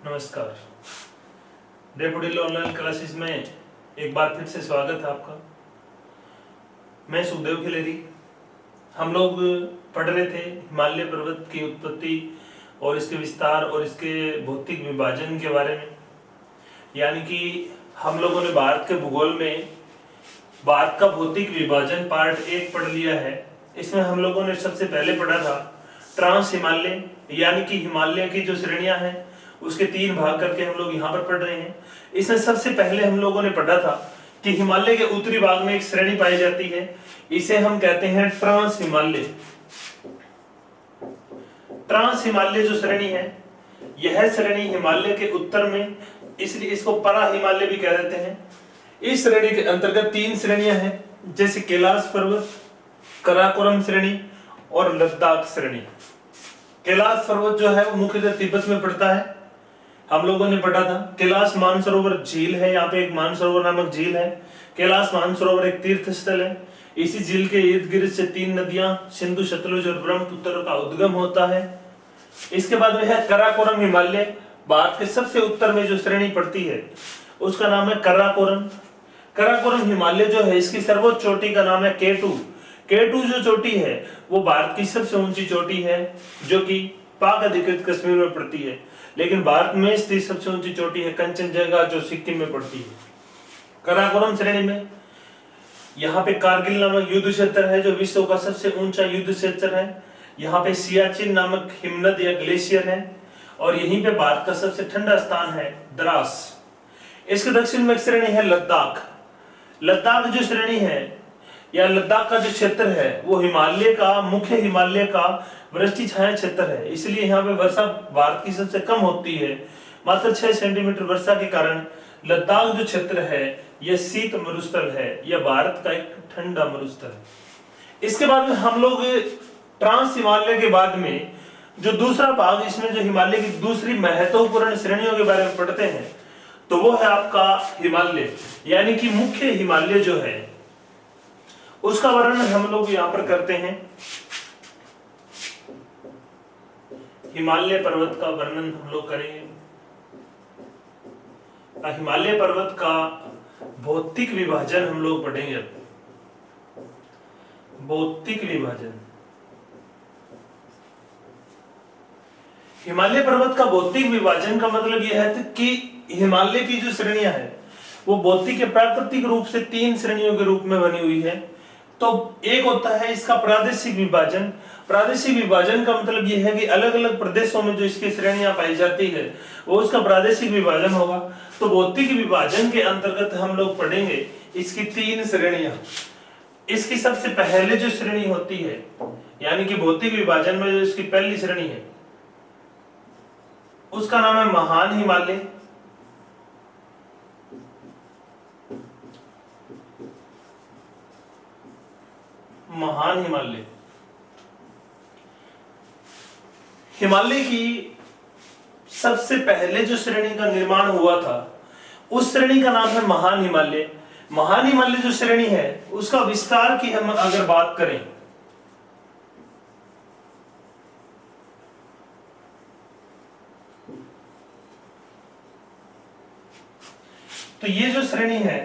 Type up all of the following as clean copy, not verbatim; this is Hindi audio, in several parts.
नमस्कार। डेफोडिल ऑनलाइन क्लासेस में एक बार फिर से स्वागत है आपका। मैं सुखदेव खिलेरी। हम लोग पढ़ रहे थे हिमालय पर्वत की उत्पत्ति और इसके विस्तार और इसके भौतिक विभाजन के बारे में। यानी कि हम लोगों ने भारत के भूगोल में भारत का भौतिक विभाजन पार्ट 1 पढ़ लिया है। इसमें हम लोगों ने सबसे पहले पढ़ा था ट्रांस हिमालय, यानी कि हिमालय की जो श्रेणियां हैं उसके 3 भाग करके हम लोग यहाँ पर पढ़ रहे हैं। इसमें सबसे पहले हम लोगों ने पढ़ा था कि हिमालय के उत्तरी भाग में एक श्रेणी पाई जाती है, इसे हम कहते हैं ट्रांस हिमालय। ट्रांस हिमालय जो श्रेणी है, यह श्रेणी हिमालय के उत्तर में, इसलिए इसको परा हिमालय भी कह देते हैं। इस श्रेणी के अंतर्गत 3 श्रेणियां हैं, जैसे कैलाश पर्वत, काराकोरम श्रेणी और लद्दाख श्रेणी। कैलाश पर्वत जो है वो मुख्यतः तिब्बत में पड़ता है। हम लोगों ने पढ़ा था कैलाश मानसरोवर झील है, यहाँ पे एक मानसरोवर नामक झील है। कैलाश मानसरोवर एक तीर्थ स्थल है। इसी झील के इर्द गिर्द से 3 नदियां सिंधु, सतलुज और ब्रह्मपुत्र का उद्गम होता है। इसके बाद में है काराकोरम हिमालय। भारत के सबसे उत्तर में जो श्रेणी पड़ती है उसका नाम है काराकोरम। काराकोरम हिमालय जो है, इसकी सर्वोच्च चोटी का नाम है केटू। केटू जो चोटी है वो भारत की सबसे ऊंची चोटी है, जो कि पाक अधिकृत कश्मीर में पड़ती है। लेकिन भारत में स्थित सबसे ऊंची चोटी है कंचनजंगा, जो सिक्किम में पड़ती है। काराकोरम श्रेणी में यहाँ पे कारगिल नामक युद्ध क्षेत्र है, जो विश्व का सबसे ऊंचा युद्ध क्षेत्र है। यहाँ पे सियाचिन नामक हिमनद या ग्लेशियर है, और यहीं पे भारत का सबसे ठंडा स्थान है द्रास। इसके दक्षिण में एक श्रेणी है लद्दाख। लद्दाख जो श्रेणी है या लद्दाख का जो क्षेत्र है वो हिमालय का, मुख्य हिमालय का वृष्टि छाया क्षेत्र है। इसलिए यहाँ पे वर्षा भारत की सबसे कम होती है, मात्र 6 सेंटीमीटर वर्षा के कारण लद्दाख जो क्षेत्र है यह शीत मरुस्थल है, यह भारत का एक ठंडा मरुस्थल है। इसके बाद में हम लोग ट्रांस हिमालय के बाद में जो दूसरा भाग, इसमें जो हिमालय की दूसरी महत्वपूर्ण श्रेणियों के बारे में पढ़ते हैं, तो वो है आपका हिमालय, यानी कि मुख्य हिमालय जो है उसका वर्णन हम लोग यहाँ पर करते हैं। हिमालय पर्वत का वर्णन हम लोग करेंगे। हिमालय पर्वत का भौतिक विभाजन हम लोग पढ़ेंगे। भौतिक विभाजन, हिमालय पर्वत का भौतिक विभाजन का मतलब यह है कि हिमालय की जो श्रेणियां हैं वो भौतिक या प्राकृतिक रूप से 3 श्रेणियों के रूप में बनी हुई है। तो एक होता है इसका प्रादेशिक विभाजन। प्रादेशिक विभाजन का मतलब यह है कि अलग अलग प्रदेशों में जो इसकी श्रेणियां पाई जाती है वो उसका प्रादेशिक विभाजन होगा। तो भौतिक विभाजन के अंतर्गत हम लोग पढ़ेंगे इसकी 3 श्रेणियां। इसकी सबसे पहले जो श्रेणी होती है, यानी कि भौतिक विभाजन में जो इसकी पहली श्रेणी है उसका नाम है महान हिमालय। महान हिमालय, हिमालय की सबसे पहले जो श्रेणी का निर्माण हुआ था उस श्रेणी का नाम है महान हिमालय। महान हिमालय जो श्रेणी है उसका विस्तार की हम अगर बात करें तो ये जो श्रेणी है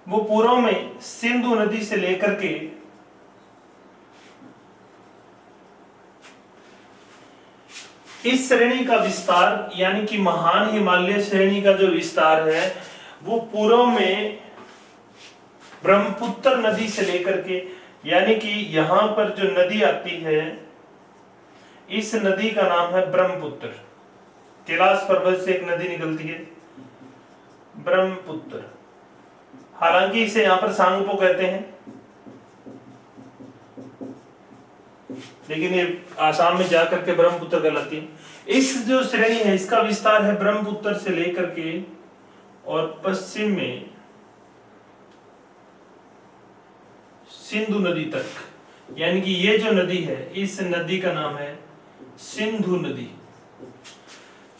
वो पूर्व में सिंधु नदी से लेकर के इस श्रेणी का विस्तार, यानी कि महान हिमालय श्रेणी का जो विस्तार है वो पूर्व में ब्रह्मपुत्र नदी से लेकर के, यानी कि यहां पर जो नदी आती है इस नदी का नाम है ब्रह्मपुत्र। कैलाश पर्वत से एक नदी निकलती है ब्रह्मपुत्र। हालांकि इसे यहां पर सांगपो कहते हैं, लेकिन ये आसाम में जाकर के ब्रह्मपुत्र कहलाती है। इस जो श्रेणी है इसका विस्तार है ब्रह्मपुत्र से लेकर के और पश्चिम में सिंधु नदी तक, यानी कि ये जो नदी है इस नदी का नाम है सिंधु नदी।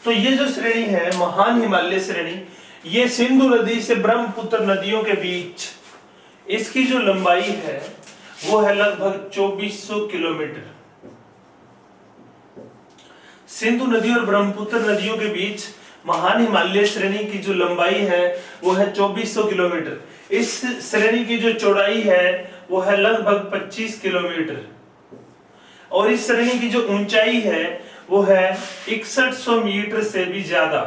तो ये जो श्रेणी है महान हिमालय श्रेणी, ये सिंधु नदी से ब्रह्मपुत्र नदियों के बीच इसकी जो लंबाई है वो है लगभग 2400 किलोमीटर। सिंधु नदी और ब्रह्मपुत्र नदियों के बीच महान हिमालय श्रेणी की जो लंबाई है वो है 2400 किलोमीटर। इस श्रेणी की जो चौड़ाई है वो है लगभग 25 किलोमीटर और इस श्रेणी की जो ऊंचाई है वो है 6100 मीटर से भी ज्यादा,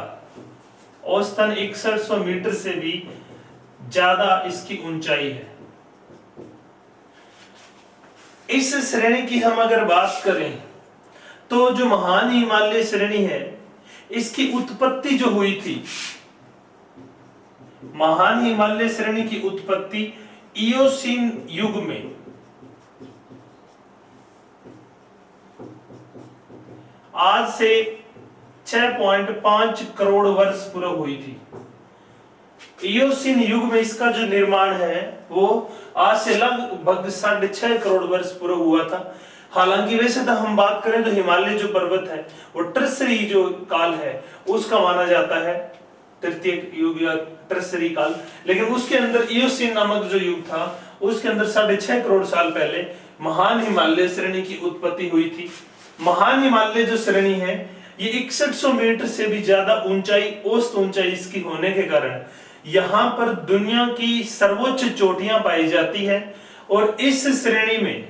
औसतन 6100 मीटर से भी ज्यादा इसकी ऊंचाई है। इस श्रेणी की हम अगर बात करें तो जो महान हिमालय श्रेणी है इसकी उत्पत्ति जो हुई थी, महान हिमालय श्रेणी की उत्पत्ति इयोसीन युग में आज से 6.5 करोड़ वर्ष पूर्व हुई थी। इयोसीन युग में इसका जो निर्माण है वो आज से लगभग 6.5 करोड़ वर्ष पूर्व हुआ था। हालांकि वैसे तो हम बात करें तो हिमालय जो पर्वत है वो ट्रसरी जो काल है उसका माना जाता है, तृतीय युग या ट्रसरी काल, लेकिन उसके अंदर इयोसीन नामक जो युग था उसके अंदर 6.5 करोड़ साल पहले महान हिमालय श्रेणी की उत्पत्ति हुई थी। महान हिमालय जो श्रेणी है ये 6100 मीटर से भी ज्यादा ऊंचाई, औसत ऊंचाई इसकी होने के कारण यहाँ पर दुनिया की सर्वोच्च चोटियां पाई जाती है और इस श्रेणी में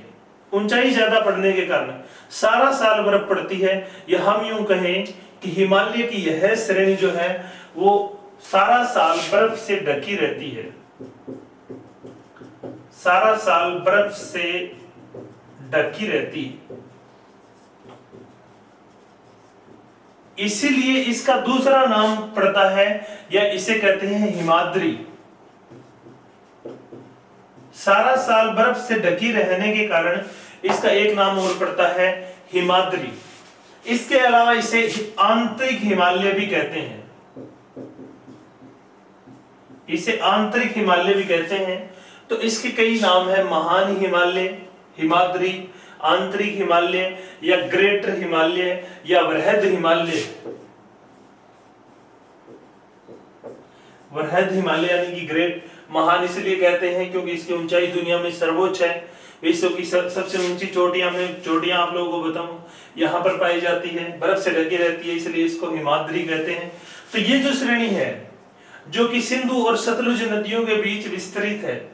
ऊंचाई ज्यादा पड़ने के कारण सारा साल बर्फ पड़ती है, या हम यूं कहें कि हिमालय की यह श्रेणी जो है वो सारा साल बर्फ से ढकी रहती है, सारा साल बर्फ से ढकी रहती है। इसीलिए इसका दूसरा नाम पड़ता है या इसे कहते हैं हिमाद्री। सारा साल बर्फ से ढकी रहने के कारण इसका एक नाम और पड़ता है हिमाद्री। इसके अलावा इसे आंतरिक हिमालय भी कहते हैं, इसे आंतरिक हिमालय भी कहते हैं। तो इसके कई नाम है, महान हिमालय, हिमाद्री, आंतरिक हिमालय या ग्रेटर हिमालय या वृहद हिमालय। वृहद हिमालय यानी कि ग्रेट, महान इसलिए कहते हैं क्योंकि इसकी ऊंचाई दुनिया में सर्वोच्च है। विश्व की सबसे ऊंची चोटियां आप लोगों को बताऊं यहाँ पर पाई जाती है, बर्फ से ढकी रहती है, इसलिए इसको हिमाद्री कहते हैं। तो ये जो श्रेणी है जो कि सिंधु और सतलुज नदियों के बीच विस्तृत है,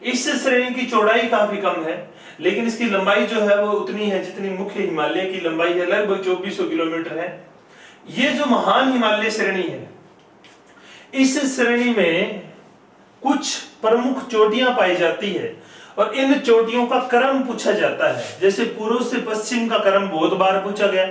इस श्रेणी की चौड़ाई काफी कम है लेकिन इसकी लंबाई जो है वो उतनी है जितनी मुख्य हिमालय की लंबाई है, लगभग 2400 किलोमीटर है। ये जो महान हिमालय श्रेणी है इस श्रेणी में कुछ प्रमुख चोटियां पाई जाती है और इन चोटियों का क्रम पूछा जाता है। जैसे पूर्व से पश्चिम का क्रम बहुत बार पूछा गया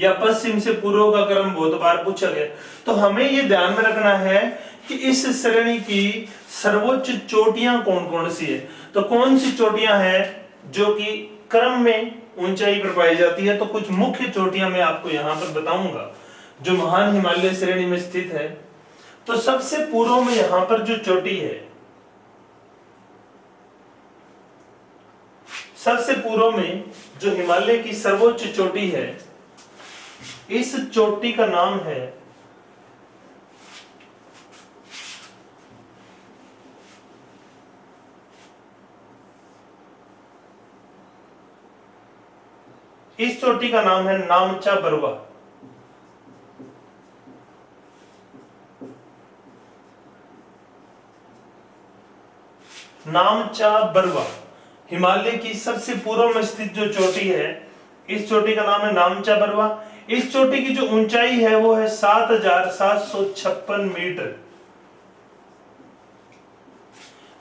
या पश्चिम से पूर्व का क्रम बहुत बार पूछा गया। तो हमें ये ध्यान में रखना है कि इस श्रेणी की सर्वोच्च चोटियां कौन कौन सी है। तो कौन सी चोटियां हैं जो कि क्रम में ऊंचाई पर पाई जाती है, तो कुछ मुख्य चोटियां मैं आपको यहाँ पर बताऊंगा जो महान हिमालय श्रेणी में स्थित है। तो सबसे पूर्व में यहां पर जो चोटी है, सबसे पूर्व में जो हिमालय की सर्वोच्च चोटी है, इस चोटी का नाम है नामचा बरवा। नामचा बरवा हिमालय की सबसे पूर्व में स्थित जो चोटी है, इस चोटी का नाम है नामचा बरवा। इस चोटी की जो ऊंचाई है वो है 7756 मीटर।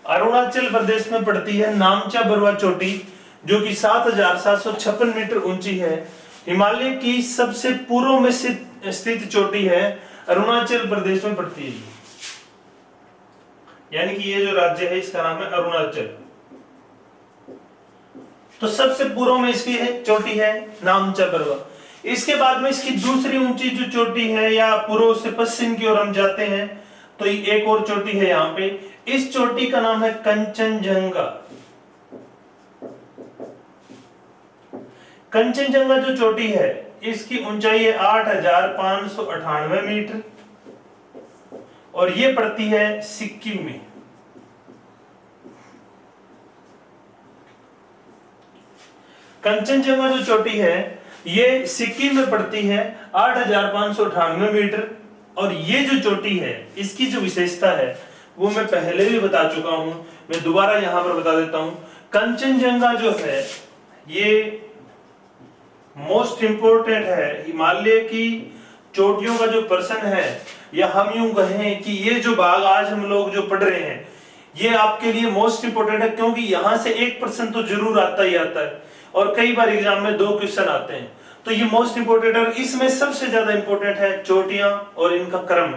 अरुणाचल प्रदेश में पड़ती है नामचा बरवा चोटी जो कि 7756 मीटर ऊंची है। हिमालय की सबसे पूर्व में स्थित चोटी है, अरुणाचल प्रदेश में पड़ती है। यानी कि ये जो राज्य है इसका नाम है अरुणाचल। तो सबसे पूर्व में इसकी चोटी है नामचा बरवा। इसके बाद में इसकी दूसरी ऊंची जो चोटी है या पूर्व से पश्चिम की ओर हम जाते हैं तो एक और चोटी है यहाँ पे, इस चोटी का नाम है कंचनजंगा। कंचनजंगा जो चोटी है इसकी ऊंचाई है 8598 मीटर और ये पड़ती है सिक्किम में। कंचनजंगा जो चोटी है ये सिक्किम में पड़ती है 8,598 मीटर। और ये जो चोटी है इसकी जो विशेषता है वो मैं पहले भी बता चुका हूं, मैं दोबारा यहां पर बता देता हूं। कंचनजंगा जो है ये मोस्ट इंपोर्टेंट है हिमालय की चोटियों का जो पर्सन है, या हम यूं कहें कि ये जो भाग आज हम लोग जो पढ़ रहे हैं ये आपके लिए मोस्ट इंपोर्टेंट है, क्योंकि यहां से 1% तो जरूर आता ही आता है और कई बार एग्जाम में 2 क्वेश्चन आते हैं। तो ये मोस्ट इंपोर्टेंट है। इसमें सबसे ज्यादा इंपोर्टेंट है चोटियां और इनका क्रम।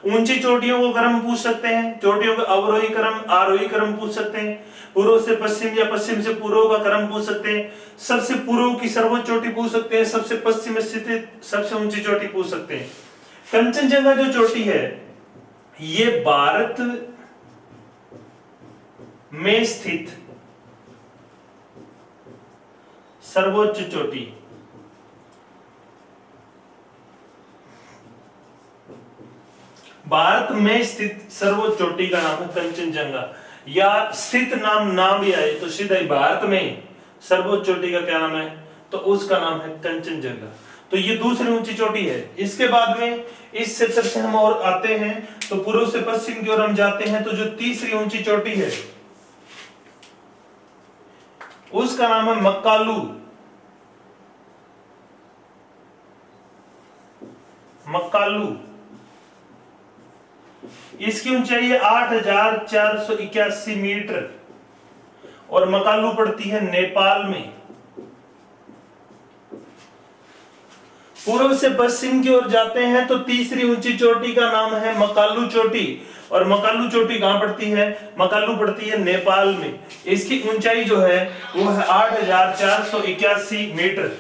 ऊंची चोटियों को क्रम पूछ सकते हैं, चोटियों का अवरोही क्रम, आरोही क्रम पूछ सकते हैं, पूर्व से पश्चिम या पश्चिम से पूर्व का क्रम पूछ सकते हैं, सबसे पूर्व की सर्वोच्च चोटी पूछ सकते हैं, सबसे पश्चिम में स्थित सबसे ऊंची चोटी पूछ सकते हैं। कंचनजंगा जो चोटी है ये भारत में स्थित सर्वोच्च चोटी, भारत में स्थित सर्वोच्च चोटी का नाम है कंचनजंगा। या स्थित नाम भी आए तो सीधा ही भारत में सर्वोच्च चोटी का क्या नाम है, तो उसका नाम है कंचनजंगा। तो ये दूसरी ऊंची चोटी है। इसके बाद में इस क्षेत्र से हम और आते हैं तो पूर्व से पश्चिम की ओर हम जाते हैं, तो जो तीसरी ऊंची चोटी है उसका नाम है मक्कालू। मक्कालू इसकी ऊंचाई है 8,481 मीटर और मकालू पड़ती है नेपाल में। पूर्व से पश्चिम की ओर जाते हैं तो तीसरी ऊंची चोटी का नाम है मकालू चोटी। और मकालू चोटी कहां पड़ती है, मकालू पड़ती है नेपाल में। इसकी ऊंचाई जो है वो है 8,481 मीटर।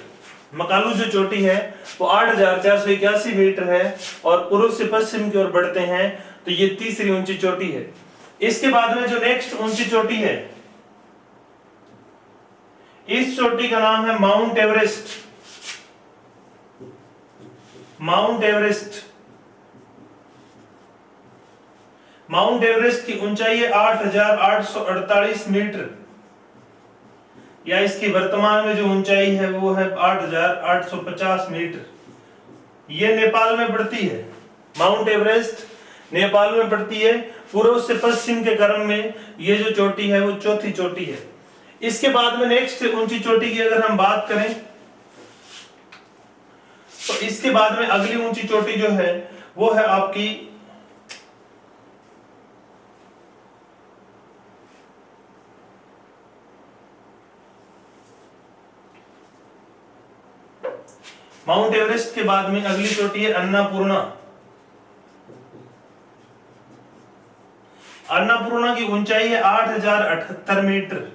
मकालू जो चोटी है वो 8,481 मीटर है और पूर्व से पश्चिम की ओर बढ़ते हैं तो ये तीसरी ऊंची चोटी है। इसके बाद में जो नेक्स्ट ऊंची चोटी है इस चोटी का नाम है mount Everest. Mount Everest, mount Everest की ऊंचाई है 8,848 मीटर, या इसकी वर्तमान में जो ऊंचाई है वो है 8,850 मीटर। ये नेपाल में पड़ती है। माउंट एवरेस्ट नेपाल में पड़ती है। पूर्व से पश्चिम के क्रम में ये जो चोटी है वो चौथी चोटी है। इसके बाद में नेक्स्ट ऊंची चोटी की अगर हम बात करें तो इसके बाद में अगली ऊंची चोटी जो है वो है आपकी माउंट एवरेस्ट के बाद में अगली चोटी है अन्नापूर्णा। अन्नापूर्णा की ऊंचाई है 8,078 मीटर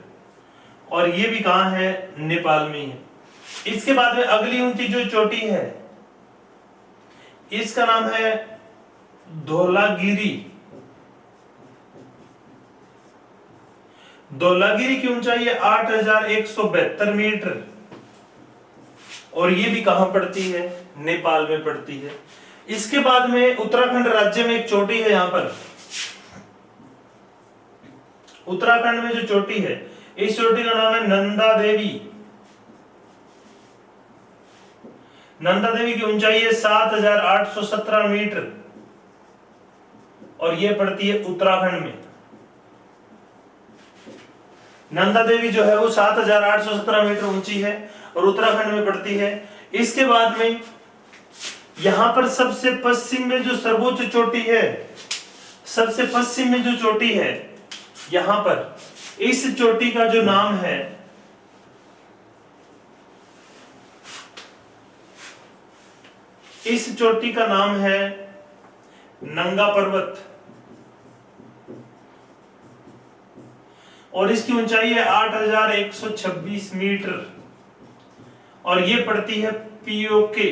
और ये भी कहां है, नेपाल में है। इसके बाद में अगली ऊंची जो चोटी है इसका नाम है धौलागिरी। धौलागिरी की ऊंचाई है 8,172 मीटर और ये भी कहां पड़ती है, नेपाल में पड़ती है। इसके बाद में उत्तराखंड राज्य में एक चोटी है। यहां पर उत्तराखंड में जो चोटी है इस चोटी का नाम है नंदा देवी। नंदा देवी की ऊंचाई है 7,817 मीटर और यह पड़ती है उत्तराखंड में। नंदा देवी जो है वो 7,817 मीटर ऊंची है और उत्तराखंड में पड़ती है। इसके बाद में यहां पर सबसे पश्चिम में जो सर्वोच्च चोटी है, सबसे पश्चिम में जो चोटी है यहां पर, इस चोटी का जो नाम है इस चोटी का नाम है नंगा पर्वत और इसकी ऊंचाई है 8,126 मीटर और ये पड़ती है पीओके,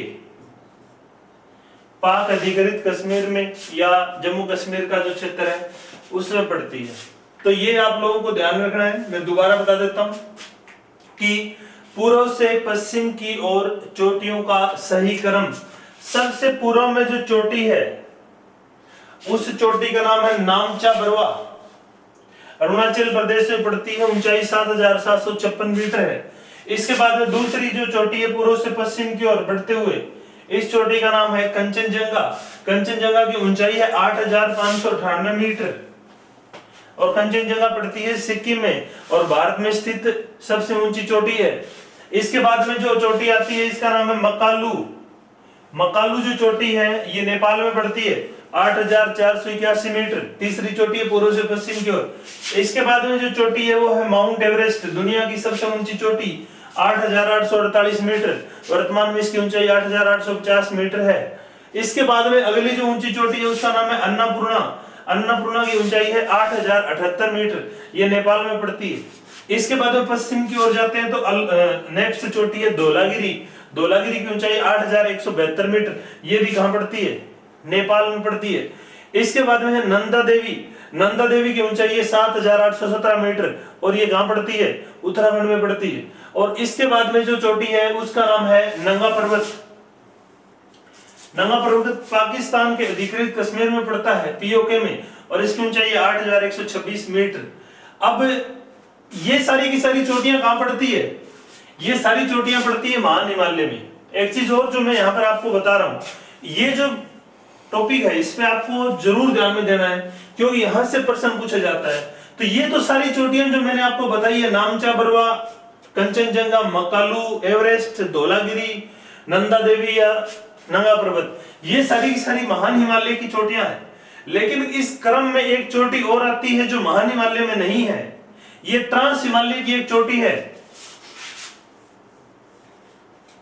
पाक अधिकृत कश्मीर में या जम्मू कश्मीर का जो क्षेत्र है उसमें पड़ती है। तो ये आप लोगों को ध्यान रखना है। मैं दोबारा बता देता हूं कि पूर्व से पश्चिम की ओर चोटियों का सही क्रम, सबसे पूर्व में जो चोटी है उस चोटी का नाम है नामचा बरवा, अरुणाचल प्रदेश में पड़ती है, ऊंचाई 7,756 मीटर है। इसके बाद में दूसरी जो चोटी है पूर्व से पश्चिम की ओर बढ़ते हुए, इस चोटी का नाम है कंचनजंगा। कंचनजंगा की ऊंचाई है 8,598 मीटर और कंचनजंगा पड़ती है सिक्किम में और भारत में स्थित सबसे ऊंची चोटी है। इसके बाद में जो चोटी आती है इसका नाम है मकालू। मकालू जो चोटी है ये नेपाल में पड़ती है 8,481 मीटर, तीसरी चोटी है पूर्व से पश्चिम की ओर। इसके बाद में जो चोटी है वो है माउंट एवरेस्ट, दुनिया की सबसे ऊंची चोटी 8,848 मीटर, वर्तमान में इसकी ऊंचाई 8,850 मीटर है। इसके बाद में अगली जो ऊंची चोटी है उसका नाम है अन्नपूर्णा। अन्नपूर्णा की ऊंचाई है 8,078 मीटर, ये नेपाल में पड़ती है। इसके बाद में पश्चिम की ओर जाते हैं तो नेक्स्ट चोटी है धौलागिरी। धौलागिरी की ऊंचाई 8,172 मीटर, ये भी कहां पड़ती है? नेपाल में पड़ती है। इसके बाद में है नंदा देवी। नंदा देवी की ऊंचाई है 7,817 मीटर और ये कहां पड़ती है? उत्तराखंड में पड़ती है। और इसके बाद में जो चोटी है उसका नाम है नंगा पर्वत। नंगा पर्वत पाकिस्तान के अधिकृत कश्मीर में पड़ता है, पीओके में, और इसकी ऊंचाई 8,126 मीटर। अब ये सारी की सारी चोटियां कहां पड़ती है? ये सारी चोटियां पड़ती है महान हिमालय में। एक चीज और जो मैं यहाँ पर आपको बता रहा हूं, ये जो टॉपिक है इस पे आपको जरूर ध्यान में देना है क्योंकि यहां से प्रश्न पूछा जाता है। तो ये तो सारी चोटियां जो मैंने आपको बताई है, नामचा बरवा, कंचनजंगा, मकालू, एवरेस्ट, धौलागिरी, नंदा देवी या नंगा पर्वत, ये सारी की सारी महान हिमालय की चोटियां हैं। लेकिन इस क्रम में एक चोटी और आती है जो महान हिमालय में नहीं है, ये ट्रांस हिमालय की एक चोटी है।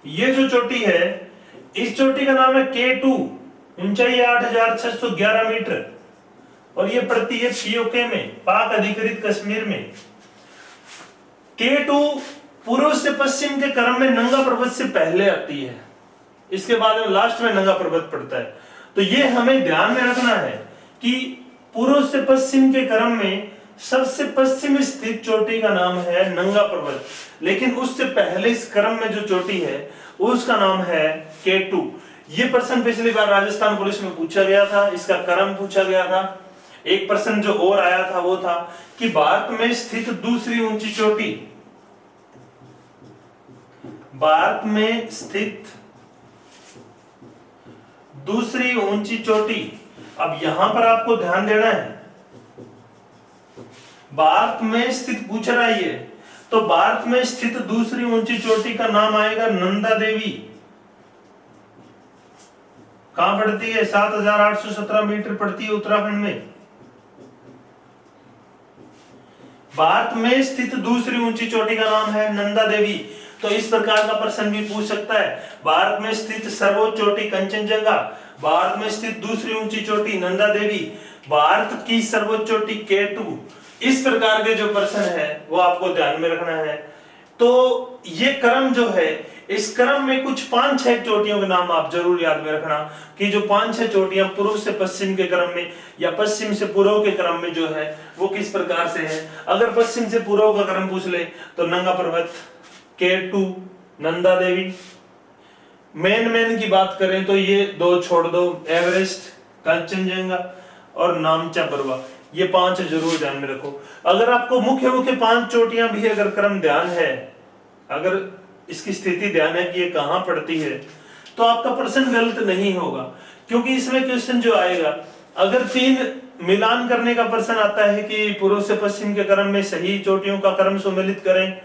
ये जो चोटी है इस चोटी का नाम है K2, ऊंचाई 8,611 मीटर और ये पड़ती है पीओके में, पाक अधिकृत कश्मीर में। K2 पूर्व से पश्चिम के क्रम में नंगा पर्वत से पहले आती है, इसके बाद में लास्ट में नंगा पर्वत पड़ता है। तो ये हमें ध्यान में रखना है कि पूर्व से पश्चिम के क्रम में सबसे पश्चिम स्थित चोटी का नाम है नंगा पर्वत, लेकिन उससे पहले इस क्रम में जो चोटी है उसका नाम है K2। ये प्रश्न पिछली बार राजस्थान पुलिस में पूछा गया था, इसका क्रम पूछा गया था। एक प्रश्न जो और आया था वो था कि भारत में स्थित दूसरी ऊंची चोटी, भारत में स्थित दूसरी ऊंची चोटी। अब यहां पर आपको ध्यान देना है, भारत में स्थित पूछ रहा है ये, तो भारत में स्थित दूसरी ऊंची चोटी का नाम आएगा नंदा देवी। कहां पड़ती है? 7,817 मीटर पड़ती है उत्तराखंड में। भारत में स्थित दूसरी ऊंची चोटी का नाम है नंदा देवी। तो इस प्रकार का प्रश्न भी पूछ सकता है, भारत में स्थित सर्वोच्च चोटी कंचनजंगा, भारत में स्थित दूसरी ऊंची चोटी नंदा देवी, भारत की सर्वोच्च चोटी K2। इस प्रकार के जो प्रश्न है वो आपको ध्यान में रखना है। तो ये क्रम जो है, इस क्रम में कुछ 5-6 चोटियों के नाम आप जरूर याद में रखना कि जो 5-6 चोटियां पूर्व से पश्चिम के क्रम में या पश्चिम से पूर्व के क्रम में जो है वो किस प्रकार से है। अगर पश्चिम से पूर्व का क्रम पूछ ले तो नंगा पर्वत, K2, नंदा देवी। मेन की बात करें तो ये दो छोड़ दो, एवरेस्ट, कंचनजंगा और नामचा बरवा, ये 5 जरूर ध्यान में रखो। अगर आपको मुख्य 5 चोटियां भी अगर क्रम ध्यान है, अगर इसकी स्थिति ध्यान है कि ये कहां पड़ती है, तो आपका प्रश्न गलत नहीं होगा। क्योंकि इसमें क्वेश्चन जो आएगा, अगर 3 मिलान करने का प्रश्न आता है कि पूर्व से पश्चिम के क्रम में सही चोटियों का क्रम सुमेलित करें,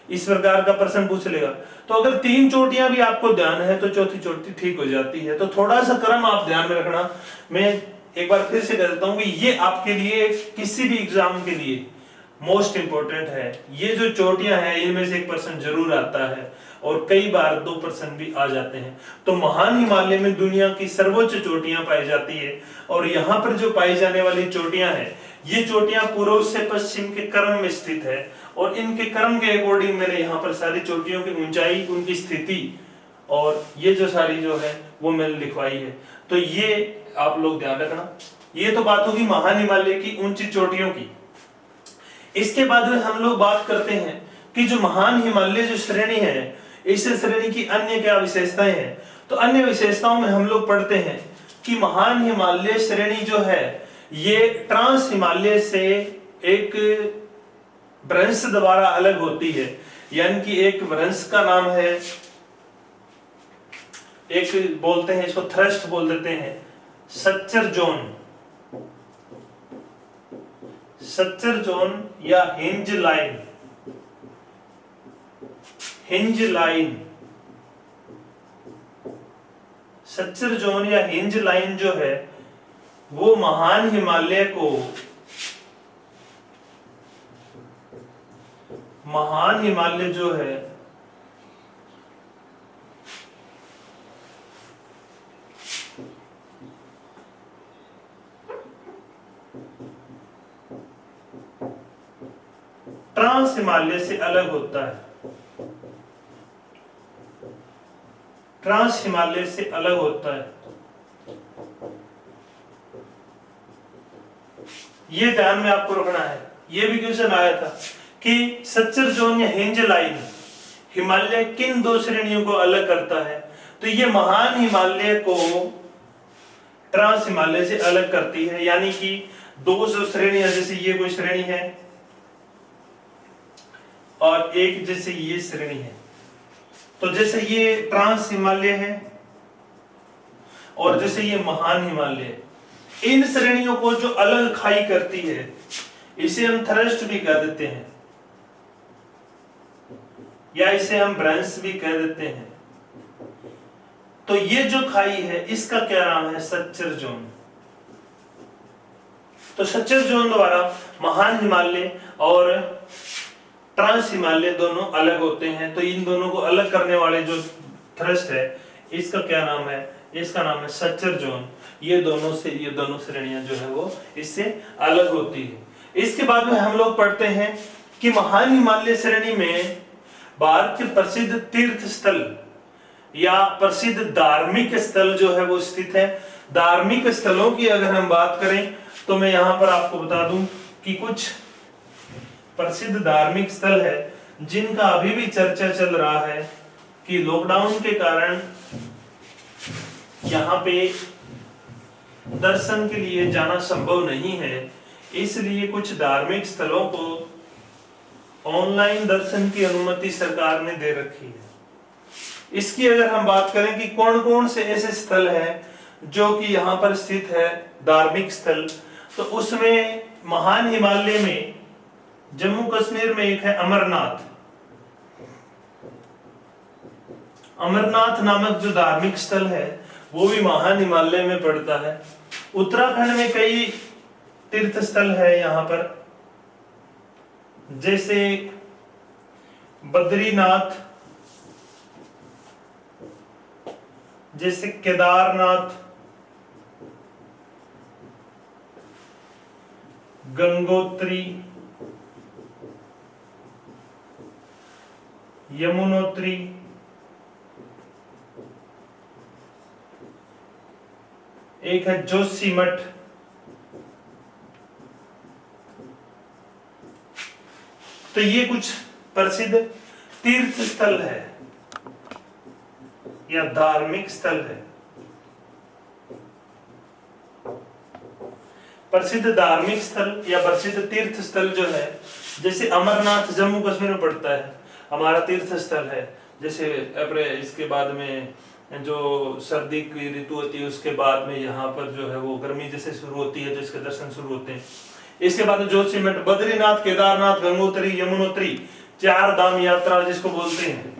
इस प्रकार का प्रश्न पूछ लेगा। तो अगर 3 चोटियां भी आपको ध्यान है तो चौथी चोटी ठीक हो जाती है। तो थोड़ा सा क्रम आप ध्यान में रखना। मैं एक बार फिर से कह देता हूं कि ये आपके लिए किसी भी एग्जाम के लिए मोस्ट इंपोर्टेंट है। ये जो चोटियां हैं इनमें से एक प्रश्न जरूर आता है और कई बार 2 प्रश्न भी आ जाते हैं। तो महान हिमालय में दुनिया की सर्वोच्च चोटियां पाई जाती है और यहाँ पर जो पाई जाने वाली चोटियां हैं, ये चोटियां पूर्व से पश्चिम के क्रम में स्थित है और इनके क्रम के अकॉर्डिंग मैंने यहाँ पर सारी चोटियों की ऊंचाई, उनकी स्थिति और ये जो सारी जो है वो मैंने लिखवाई है। तो ये आप लोग ध्यान रखना। ये तो बात होगी महान हिमालय की ऊंची चोटियों की। इसके बाद में हम लोग बात करते हैं कि जो महान हिमालय जो श्रेणी है, इस श्रेणी की अन्य क्या विशेषताएं हैं। तो अन्य विशेषताओं में हम लोग पढ़ते हैं कि महान हिमालय श्रेणी जो है ये ट्रांस हिमालय से एक भ्रंश द्वारा अलग होती है। यानी कि एक वंश का नाम है, एक बोलते हैं इसको थ्रस्ट बोल देते हैं, सच्चर जोन, सच्चर जोन या hinge line, hinge line, Sachar zone या हिंज लाइन जो है वो महान हिमालय को, महान हिमालय जो है ट्रांस हिमालय से अलग होता है, ट्रांस हिमालय से अलग होता है। ये ध्यान में आपको रखना है। ये भी क्वेश्चन आया था कि सच्चर जोन या हिंज लाइन हिमालय किन दो श्रेणियों को अलग करता है, तो ये महान हिमालय को ट्रांस हिमालय से अलग करती है। यानी कि दो जो श्रेणियां, जैसे ये कोई श्रेणी है और एक जैसे ये श्रेणी है, तो जैसे ये ट्रांस हिमालय है और जैसे ये महान हिमालय, इन श्रेणियों को जो अलग खाई करती है इसे हम थ्रस्ट भी कह देते हैं या इसे हम ब्रांच भी कह देते हैं। तो ये जो खाई है इसका क्या नाम है? सच्चर जोन। तो सच्चर जोन द्वारा महान हिमालय और ट्रांस हिमालय दोनों अलग होते हैं। तो इन दोनों को अलग करने वाले जो थ्रस्ट है इसका क्या नाम है? इसका नाम है सच्चर जोन। ये दोनों श्रेणियां जो है वो इससे अलग होती है। इसके बाद में हम लोग पढ़ते हैं कि महान हिमालय श्रेणी में भारत के प्रसिद्ध तीर्थ स्थल या प्रसिद्ध धार्मिक स्थल जो है वो स्थित है। धार्मिक स्थलों की अगर हम बात करें तो मैं यहां पर आपको बता दूं कि कुछ प्रसिद्ध धार्मिक स्थल है जिनका अभी भी चर्चा चल रहा है कि लॉकडाउन के कारण यहाँ पे दर्शन के लिए जाना संभव नहीं है, इसलिए कुछ धार्मिक स्थलों को ऑनलाइन दर्शन की अनुमति सरकार ने दे रखी है। इसकी अगर हम बात करें कि कौन कौन से ऐसे स्थल हैं जो कि यहाँ पर स्थित है धार्मिक स्थल, तो उसमें महान हिमालय में जम्मू कश्मीर में एक है अमरनाथ। अमरनाथ नामक जो धार्मिक स्थल है वो भी महान हिमालय में पड़ता है। उत्तराखंड में कई तीर्थ स्थल है यहाँ पर, जैसे बद्रीनाथ, जैसे केदारनाथ, गंगोत्री, यमुनोत्री, एक है जोशीमठ, तो ये कुछ प्रसिद्ध तीर्थ स्थल है या धार्मिक स्थल है। प्रसिद्ध धार्मिक स्थल या प्रसिद्ध तीर्थ स्थल जो है, जैसे अमरनाथ जम्मू कश्मीर में पड़ता है, हमारा तीर्थ स्थल है। जैसे अप्रैल इसके बाद में जो सर्दी की ऋतु होती है उसके बाद में यहाँ पर जो है वो गर्मी जैसे शुरू होती है तो इसके दर्शन शुरू होते हैं। इसके बाद जोशीमठ, बद्रीनाथ, केदारनाथ, गंगोत्री, यमुनोत्री, चार धाम यात्रा जिसको बोलते हैं।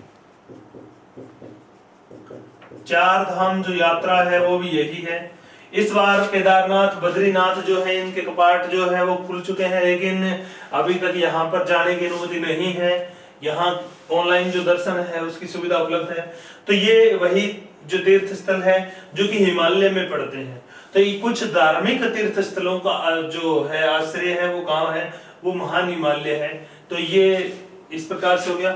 चार धाम जो यात्रा है वो भी यही है। इस बार केदारनाथ, बद्रीनाथ जो है इनके कपाट जो है वो खुल चुके हैं, लेकिन अभी तक यहाँ पर जाने की अनुमति नहीं है। यहाँ ऑनलाइन जो दर्शन है उसकी सुविधा उपलब्ध है। तो ये वही जो तीर्थ स्थल है जो कि हिमालय में पड़ते हैं। तो ये कुछ धार्मिक तीर्थ स्थलों का जो है आश्रय है वो कहाँ है? वो महान हिमालय है। तो ये इस प्रकार से हो गया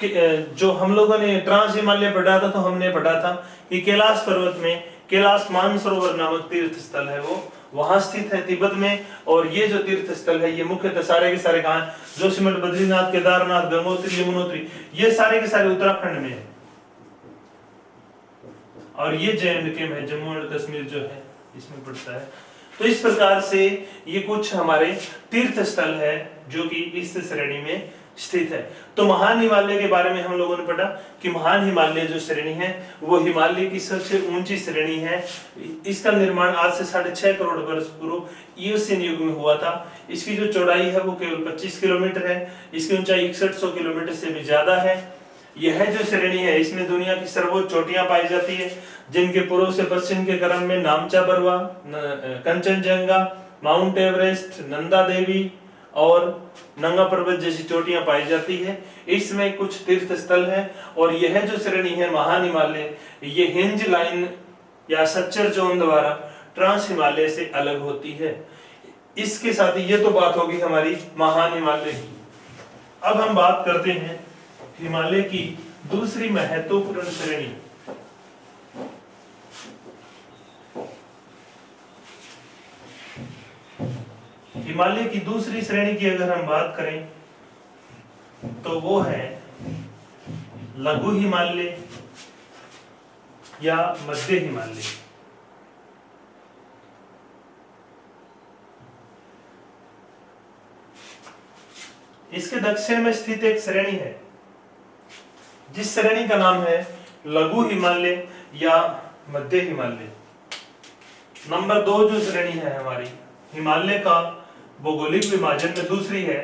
कि जो हम लोगों ने ट्रांस हिमालय पढ़ा था तो हमने पढ़ा था कि कैलाश पर्वत में कैलाश मानसरोवर नामक तीर्थ स्थल है वो वहां स्थित है तिब्बत में। और ये जो तीर्थ स्थल है ये मुख्यतः सारे के सारे कहां? जोशीमठ, बद्रीनाथ, केदारनाथ, गंगोत्री, यमुनोत्री, ये सारे के सारे उत्तराखंड में है। और ये J&K में जम्मू और कश्मीर जो है इसमें पड़ता है। तो इस प्रकार से ये कुछ हमारे तीर्थ स्थल है जो कि इस श्रेणी में स्थित है। तो महान हिमालय के बारे में हम लोगों ने पढ़ा कि महान हिमालय जो श्रेणी है वो हिमालय की सबसे ऊंची श्रेणी है। इसका निर्माण आज से 6.5 करोड़ वर्ष पूर्व ईओसीन युग में हुआ था। इसकी जो चौड़ाई है वो केवल 25 किलोमीटर है, इसकी ऊंचाई 6100 किलोमीटर से भी ज्यादा है। यह जो श्रेणी है इसमें दुनिया की सर्वोच्च चोटियां पाई जाती है, जिनके पूर्व से पश्चिम के क्रम में नामचा बरवा, कंचनजंगा, माउंट एवरेस्ट, नंदा देवी और नंगा पर्वत जैसी चोटियां पाई जाती है। इसमें कुछ तीर्थ स्थल है और यह जो श्रेणी है महान हिमालय, ये हिंज लाइन या सच्चर जोन द्वारा ट्रांस हिमालय से अलग होती है। इसके साथ ही ये तो बात होगी हमारी महान हिमालय की। अब हम बात करते हैं हिमालय की दूसरी महत्वपूर्ण श्रेणी। हिमालय की दूसरी श्रेणी की अगर हम बात करें तो वो है लघु हिमालय या मध्य हिमालय। इसके दक्षिण में स्थित एक श्रेणी है जिस श्रेणी का नाम है लघु हिमालय या मध्य हिमालय। नंबर 2 जो श्रेणी है हमारी हिमालय का भौगोलिक विभाजन में दूसरी है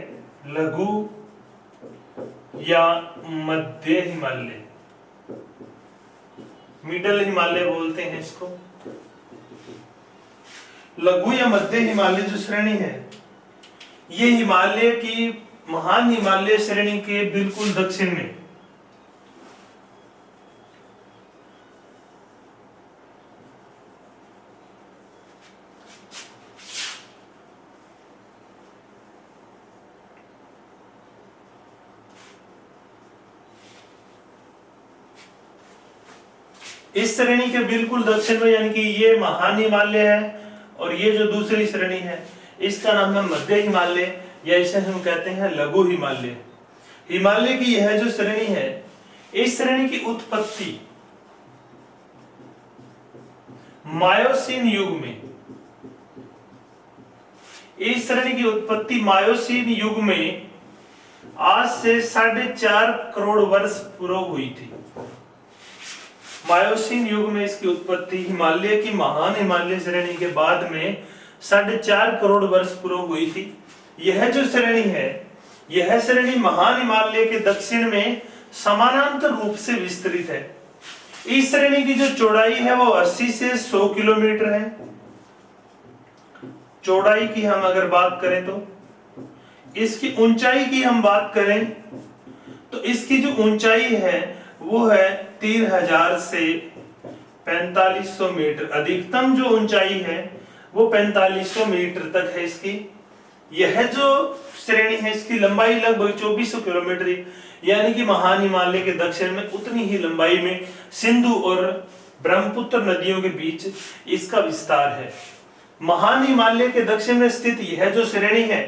लघु या मध्य हिमालय, मिडल हिमालय बोलते हैं इसको। लघु या मध्य हिमालय जो श्रेणी है ये हिमालय की महान हिमालय श्रेणी के बिल्कुल दक्षिण में इस श्रेणी के बिल्कुल दक्षिण में, यानी कि ये महान हिमालय है और ये जो दूसरी श्रेणी है इसका नाम है मध्य हिमालय या इसे हम कहते हैं लघु हिमालय। हिमालय की यह जो श्रेणी है इस श्रेणी की उत्पत्ति मायोसीन युग में, इस श्रेणी की उत्पत्ति मायोसीन युग में आज से 4.5 करोड़ वर्ष पूर्व हुई थी। मायोसीन युग में इसकी उत्पत्ति हिमालय की महान हिमालय श्रेणी के बाद में 4.5 करोड़ वर्ष पूर्व हुई थी। यह जो श्रेणी है यह श्रेणी महान हिमालय के दक्षिण में समानांतर रूप से विस्तृत है। इस श्रेणी की जो चौड़ाई है वो 80 से 100 किलोमीटर है। चौड़ाई की हम अगर बात करें तो इसकी ऊंचाई की हम बात करें तो इसकी जो ऊंचाई है वो है 3000 से 4500 मीटर। अधिकतम जो ऊंचाई है वो 4500 मीटर तक है इसकी। यह जो श्रेणी है इसकी लंबाई लगभग 2400 किलोमीटर, यानी कि महान हिमालय के दक्षिण में उतनी ही लंबाई में सिंधु और ब्रह्मपुत्र नदियों के बीच इसका विस्तार है। महान हिमालय के दक्षिण में स्थित यह जो श्रेणी है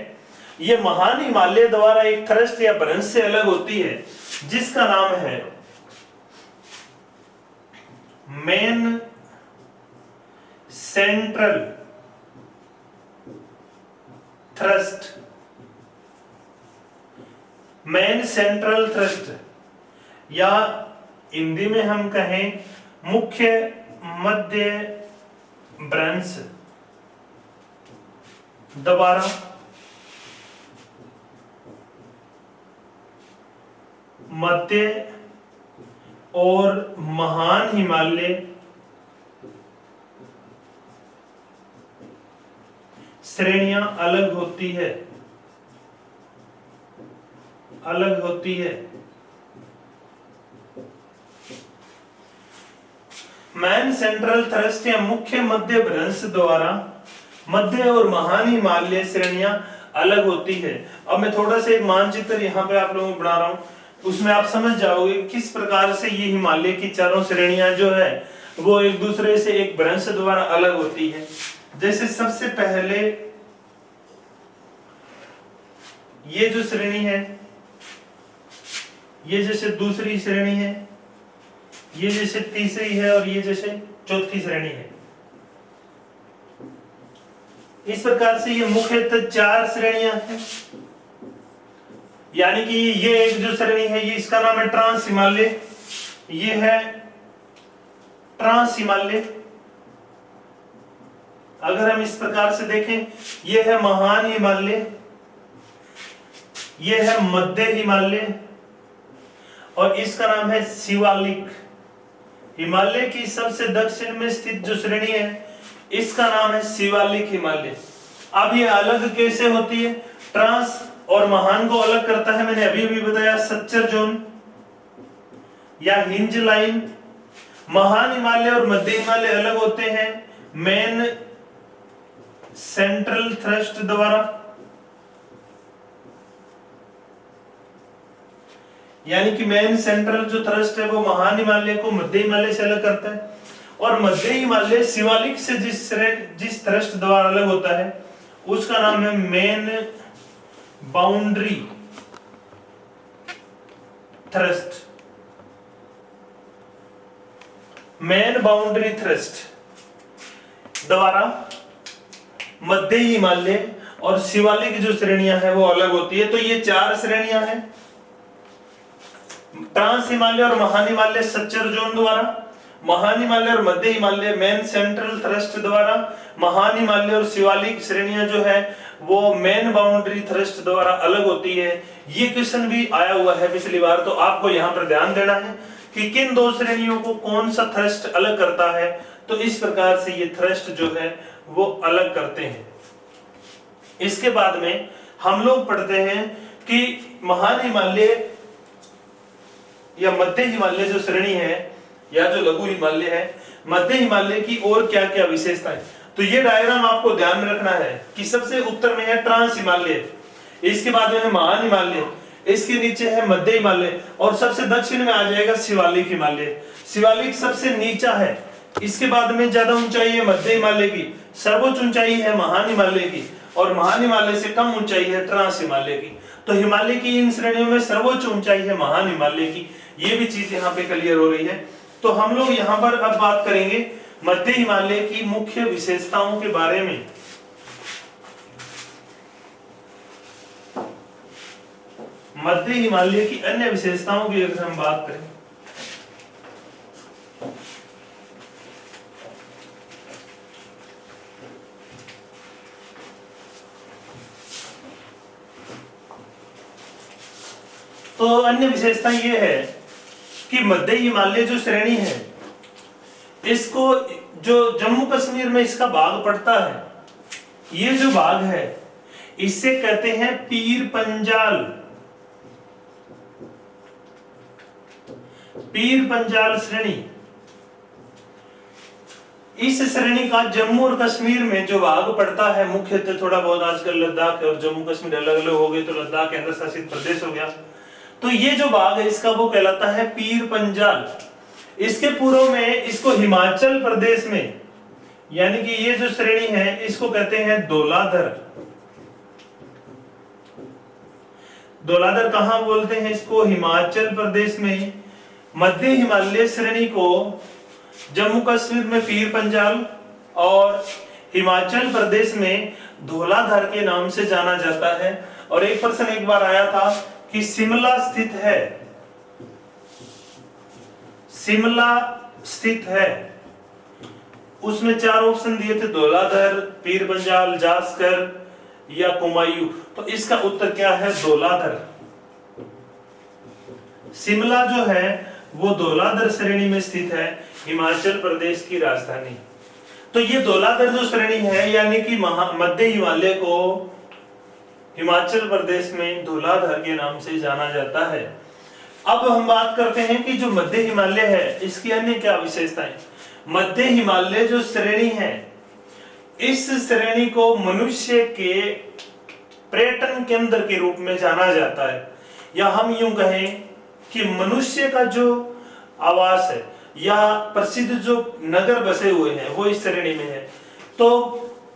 यह महान हिमालय द्वारा एक थ्रस्ट या भ्रंश से अलग होती है जिसका नाम है main central thrust. Main central thrust या हिंदी में हम कहें मुख्य मध्य भ्रंश द्वारा मध्य और महान हिमालय श्रेणियां अलग होती है, अलग होती है। मैन सेंट्रल थ्रस्ट या मुख्य मध्य भ्रंश द्वारा मध्य और महान हिमालय श्रेणियां अलग होती है। अब मैं थोड़ा सा एक मानचित्र यहाँ पे आप लोगों को बना रहा हूं, उसमें आप समझ जाओगे किस प्रकार से ये हिमालय की चारों श्रेणियां जो है वो एक दूसरे से एक भ्रंश द्वारा अलग होती है। जैसे सबसे पहले ये जो श्रेणी है, ये जैसे दूसरी श्रेणी है, ये जैसे तीसरी है और ये जैसे चौथी श्रेणी है। इस प्रकार से ये मुख्यतः 4 श्रेणियां हैं। यानी कि ये एक जो श्रेणी है ये इसका नाम है ट्रांस हिमालय, ये है ट्रांस हिमालय। अगर हम इस प्रकार से देखें, ये है महान हिमालय, ये है मध्य हिमालय और इसका नाम है शिवालिक। हिमालय की सबसे दक्षिण में स्थित जो श्रेणी है इसका नाम है शिवालिक हिमालय। अब ये अलग कैसे होती है? ट्रांस और महान को अलग करता है, मैंने अभी भी बताया, सच्चर जोन या हिंज लाइन। महान हिमालय और मध्य हिमालय अलग होते हैं मेन सेंट्रल थ्रस्ट द्वारा, यानी कि मेन सेंट्रल जो थ्रस्ट है वो महान हिमालय को मध्य हिमालय से अलग करता है। और मध्य हिमालय शिवालिक से जिस थ्रस्ट द्वारा अलग होता है उसका नाम है main boundary thrust. Main boundary thrust द्वारा मध्य हिमालय और शिवालिक जो श्रेणियां हैं वो अलग होती है। तो ये 4 श्रेणियां हैं, ट्रांस हिमालय और महान हिमालय सच्चर जोन द्वारा, महान हिमालय और मध्य हिमालय मेन सेंट्रल थ्रस्ट द्वारा, महान हिमालय और शिवालिक श्रेणियां जो है वो मेन बाउंड्री थ्रस्ट द्वारा अलग होती है। ये क्वेश्चन भी आया हुआ है पिछली बार, तो आपको यहां पर ध्यान देना है कि किन 2 श्रेणियों को कौन सा थ्रस्ट अलग करता है। तो इस प्रकार से ये थ्रस्ट जो है वो अलग करते हैं। इसके बाद में हम लोग पढ़ते हैं कि महान हिमालय या मध्य हिमालय जो श्रेणी है या जो लघु हिमालय है, मध्य हिमालय की और क्या क्या विशेषताएं। तो ये डायग्राम आपको ध्यान में रखना है कि सबसे उत्तर में है ट्रांस हिमालय, इसके बाद में है महान हिमालय, इसके नीचे है मध्य हिमालय और सबसे दक्षिण में आ जाएगा शिवालिक हिमालय। शिवालिक सबसे नीचा है, इसके बाद में ज्यादा ऊंचाई है मध्य हिमालय की, सर्वोच्च ऊंचाई है महान हिमालय की और महान हिमालय से कम ऊंचाई है ट्रांस हिमालय की। तो हिमालय की इन श्रेणियों में सर्वोच्च ऊंचाई है महान हिमालय की। ये भी चीज यहाँ पे क्लियर हो रही है। तो हम लोग यहाँ पर अब बात करेंगे मध्य हिमालय की मुख्य विशेषताओं के बारे में। मध्य हिमालय की अन्य विशेषताओं की अगर हम बात करें तो अन्य विशेषता ये है कि मध्य हिमालय जो श्रेणी है इसको जो जम्मू कश्मीर में इसका भाग पड़ता है, ये जो भाग है इसे कहते हैं पीर पंजाल। पीर पंजाल श्रेणी, इस श्रेणी का जम्मू और कश्मीर में जो भाग पड़ता है, मुख्यतः थोड़ा बहुत आजकल लद्दाख और जम्मू कश्मीर अलग अलग हो गए तो लद्दाख केंद्र शासित प्रदेश हो गया, तो ये जो भाग है इसका वो कहलाता है पीर पंजाल। इसके पूर्व में इसको हिमाचल प्रदेश में, यानी कि ये जो श्रेणी है इसको कहते हैं धौलाधर। धौलाधर कहां बोलते हैं इसको? हिमाचल प्रदेश में। मध्य हिमालय श्रेणी को जम्मू कश्मीर में पीर पंजाल और हिमाचल प्रदेश में धौलाधर के नाम से जाना जाता है। और एक प्रश्न एक बार आया था कि शिमला स्थित है, शिमला स्थित है, उसमें 4 ऑप्शन दिए थे, धौलाधर, पीर पंजाल, जास्कर या कुमायूं। तो इसका उत्तर क्या है? धौलाधर। शिमला जो है वो धौलाधर श्रेणी में स्थित है, हिमाचल प्रदेश की राजधानी। तो ये धौलाधर जो श्रेणी है यानी कि मध्य हिमालय को हिमाचल प्रदेश में धौलाधर के नाम से जाना जाता है। अब हम बात करते हैं कि जो मध्य हिमालय है इसकी अन्य क्या विशेषताएं। मध्य हिमालय जो श्रेणी है, इस श्रेणी को मनुष्य के पर्यटन केंद्र के रूप में जाना जाता है, या हम यूं कहें कि मनुष्य का जो आवास है या प्रसिद्ध जो नगर बसे हुए हैं वो इस श्रेणी में है। तो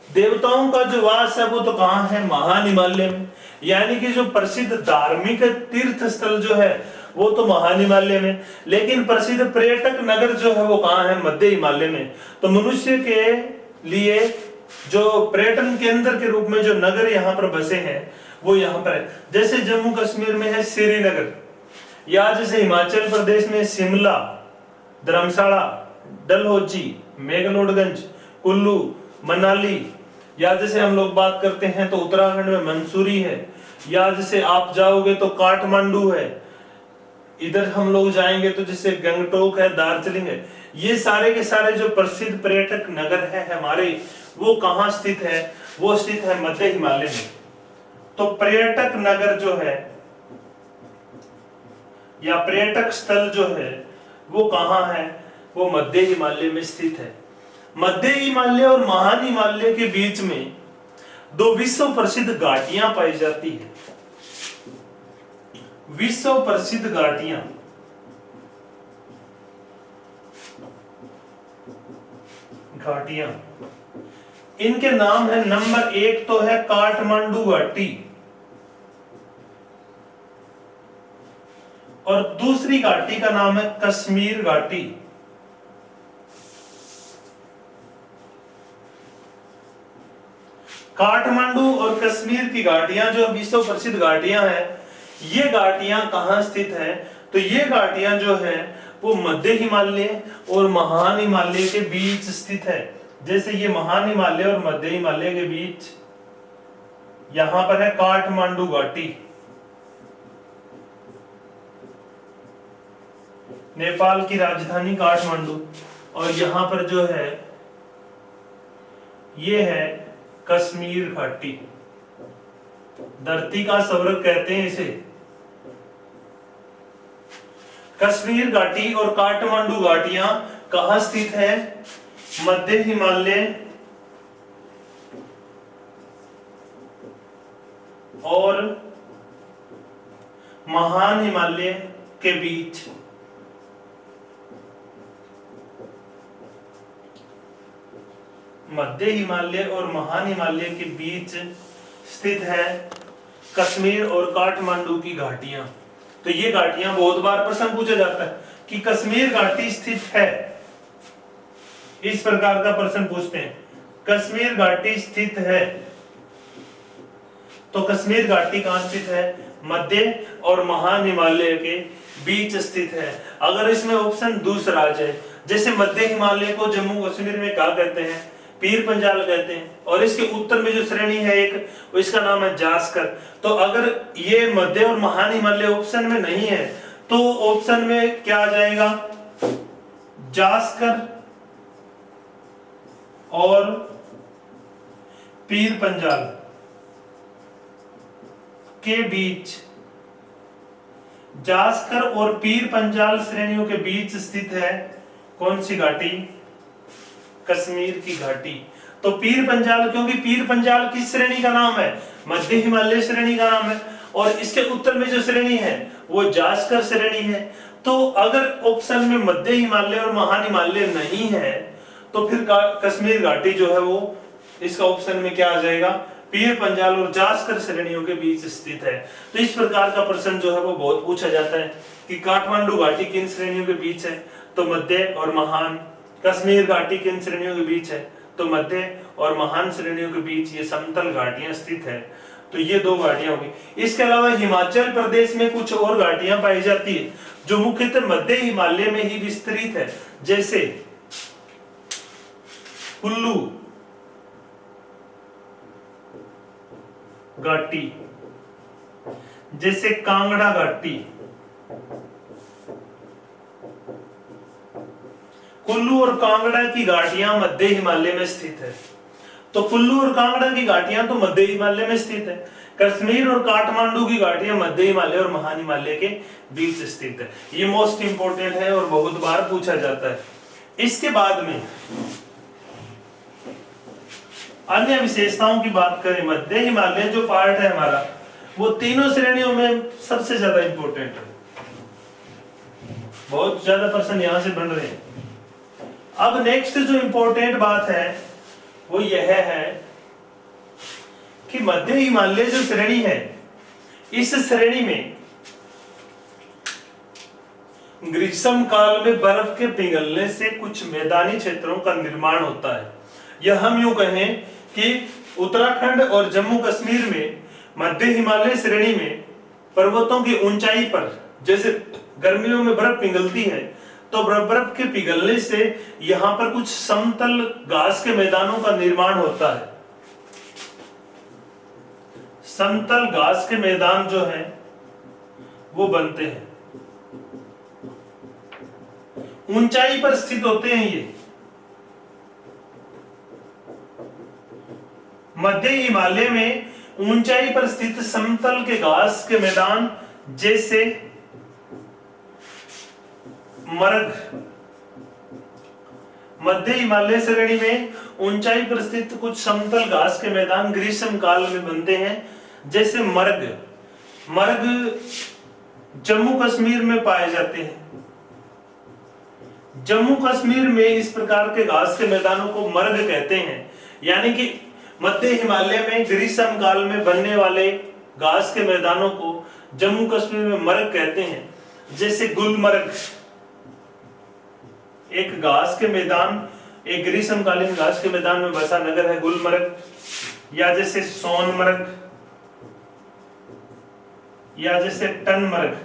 देवताओं का जो वास है वो तो कहां है? महान हिमालय में। यानी कि जो प्रसिद्ध धार्मिक तीर्थ स्थल जो है वो तो महान हिमालय में, लेकिन प्रसिद्ध पर्यटक नगर जो है वो कहां है? मध्य हिमालय में। तो मनुष्य के लिए जो पर्यटन केंद्र के रूप में जो नगर यहाँ पर बसे हैं वो यहाँ पर है। जैसे जम्मू कश्मीर में है श्रीनगर, या जैसे हिमाचल प्रदेश में शिमला, धर्मशाला, डलहौजी, मेघलोडगंज, कुल्लू, मनाली, या जैसे हम लोग बात करते हैं तो उत्तराखंड में मंसूरी है, या जैसे आप जाओगे तो काठमांडू है, इधर हम लोग जाएंगे तो जैसे गंगटोक है, दार्जिलिंग है। ये सारे के सारे जो प्रसिद्ध पर्यटक नगर है हमारे, वो कहाँ स्थित है? वो स्थित है मध्य हिमालय में। तो पर्यटक नगर जो है या पर्यटक स्थल जो है वो कहाँ है? वो मध्य हिमालय में स्थित है। मध्य हिमालय और महान हिमालय के बीच में दो विश्व प्रसिद्ध घाटियां पाई जाती है। विश्व प्रसिद्ध घाटियां, इनके नाम है, नंबर 1 तो है काठमांडू घाटी, और दूसरी घाटी का नाम है कश्मीर घाटी। काठमांडू और कश्मीर की घाटियां जो विश्व प्रसिद्ध घाटियां हैं, ये घाटियां कहां स्थित है? तो ये घाटियां जो है वो मध्य हिमालय और महान हिमालय के बीच स्थित है। जैसे ये महान हिमालय और मध्य हिमालय के बीच यहां पर है काठमांडू घाटी, नेपाल की राजधानी काठमांडू, और यहां पर जो है ये है कश्मीर घाटी, धरती का स्वर्ग कहते हैं इसे। कश्मीर घाटी और काठमांडू घाटियां कहां स्थित है? मध्य हिमालय और महान हिमालय के बीच। मध्य हिमालय और महान हिमालय के बीच स्थित है कश्मीर और काठमांडू की घाटियां। तो ये घाटियां बहुत बार प्रश्न पूछा जाता है कि कश्मीर घाटी स्थित है, इस प्रकार का प्रश्न पूछते हैं, कश्मीर घाटी स्थित है। तो कश्मीर घाटी कहां स्थित है? मध्य और महान हिमालय के बीच स्थित है। अगर इसमें ऑप्शन दूसरा आ जाए, जैसे मध्य हिमालय को जम्मू कश्मीर में क्या कहते हैं? पीर पंजाल कहते हैं, और इसके उत्तर में जो श्रेणी है एक, इसका नाम है जास्कर। तो अगर ये मध्य और महान हिमालय ऑप्शन में नहीं है तो ऑप्शन में क्या आ जाएगा? जास्कर और पीर पंजाल के बीच, जास्कर और पीर पंजाल श्रेणियों के बीच स्थित है कौन सी घाटी? कश्मीर की घाटी। तो पीर पंजाल, क्योंकि पीर पंजाल किस श्रेणी का नाम है? मध्य हिमालय श्रेणी का नाम है, और इसके उत्तर में जो श्रेणी है वो जास्कर श्रेणी है। तो अगर ऑप्शन में मध्य हिमालय और महान हिमालय नहीं है तो फिर कश्मीर घाटी जो है वो इसका ऑप्शन में क्या आ जाएगा? पीर पंजाल और जास्कर श्रेणियों के बीच स्थित है। तो इस प्रकार का प्रश्न जो है वो बहुत पूछा जाता है कि काठमांडू घाटी किन श्रेणियों के बीच है? तो मध्य और महान। कश्मीर घाटी किन श्रेणियों के बीच है? तो मध्य और महान श्रेणियों के बीच ये समतल घाटियां स्थित है। तो ये दो घाटियां होगी। इसके अलावा हिमाचल प्रदेश में कुछ और घाटियां पाई जाती है जो मुख्यतः मध्य हिमालय में ही विस्तृत है, जैसे कुल्लू घाटी, जैसे कांगड़ा घाटी। कुल्लू और कांगड़ा की घाटियां मध्य हिमालय में स्थित है। तो कुल्लू और कांगड़ा की घाटियां तो मध्य हिमालय में स्थित है। कश्मीर और काठमांडू की घाटियां मध्य हिमालय और महान हिमालय के बीच स्थित है। ये मोस्ट इंपोर्टेंट है और बहुत बार पूछा जाता है। इसके बाद में अन्य विशेषताओं की बात करें, मध्य हिमालय जो पार्ट है हमारा वो तीनों श्रेणियों में सबसे ज्यादा इंपॉर्टेंट है। बहुत ज्यादा प्रश्न यहां से बन रहे हैं। अब नेक्स्ट जो इंपॉर्टेंट बात है वो यह है कि मध्य हिमालय जो श्रेणी है, इस श्रेणी में ग्रीष्म काल में बर्फ के पिघलने से कुछ मैदानी क्षेत्रों का निर्माण होता है, या हम यूं कहें कि उत्तराखंड और जम्मू कश्मीर में मध्य हिमालय श्रेणी में पर्वतों की ऊंचाई पर जैसे गर्मियों में बर्फ पिघलती है, तो बर्फ के पिघलने से यहाँ पर कुछ समतल घास के मैदानों का निर्माण होता है। समतल घास के मैदान जो है वो बनते हैं, ऊंचाई पर स्थित होते हैं। ये मध्य हिमालय में ऊंचाई पर स्थित समतल के घास के मैदान जैसे मरग, मध्य हिमालय श्रेणी में ऊंचाई पर स्थित कुछ समतल घास के मैदान ग्रीष्म काल में बनते हैं, जैसे मरग। मरग जम्मू कश्मीर में पाए जाते हैं। जम्मू कश्मीर में इस प्रकार के घास के मैदानों को मरग कहते हैं। यानी कि मध्य हिमालय में ग्रीष्म काल में बनने वाले घास के मैदानों को जम्मू कश्मीर में मरग कहते हैं। जैसे गुलमर्ग, एक घास के मैदान, एक ग्रीष्मकालीन घास के मैदान में बसा नगर है गुलमर्ग। या जैसे सोनमर्ग, या जैसे टनमर्ग।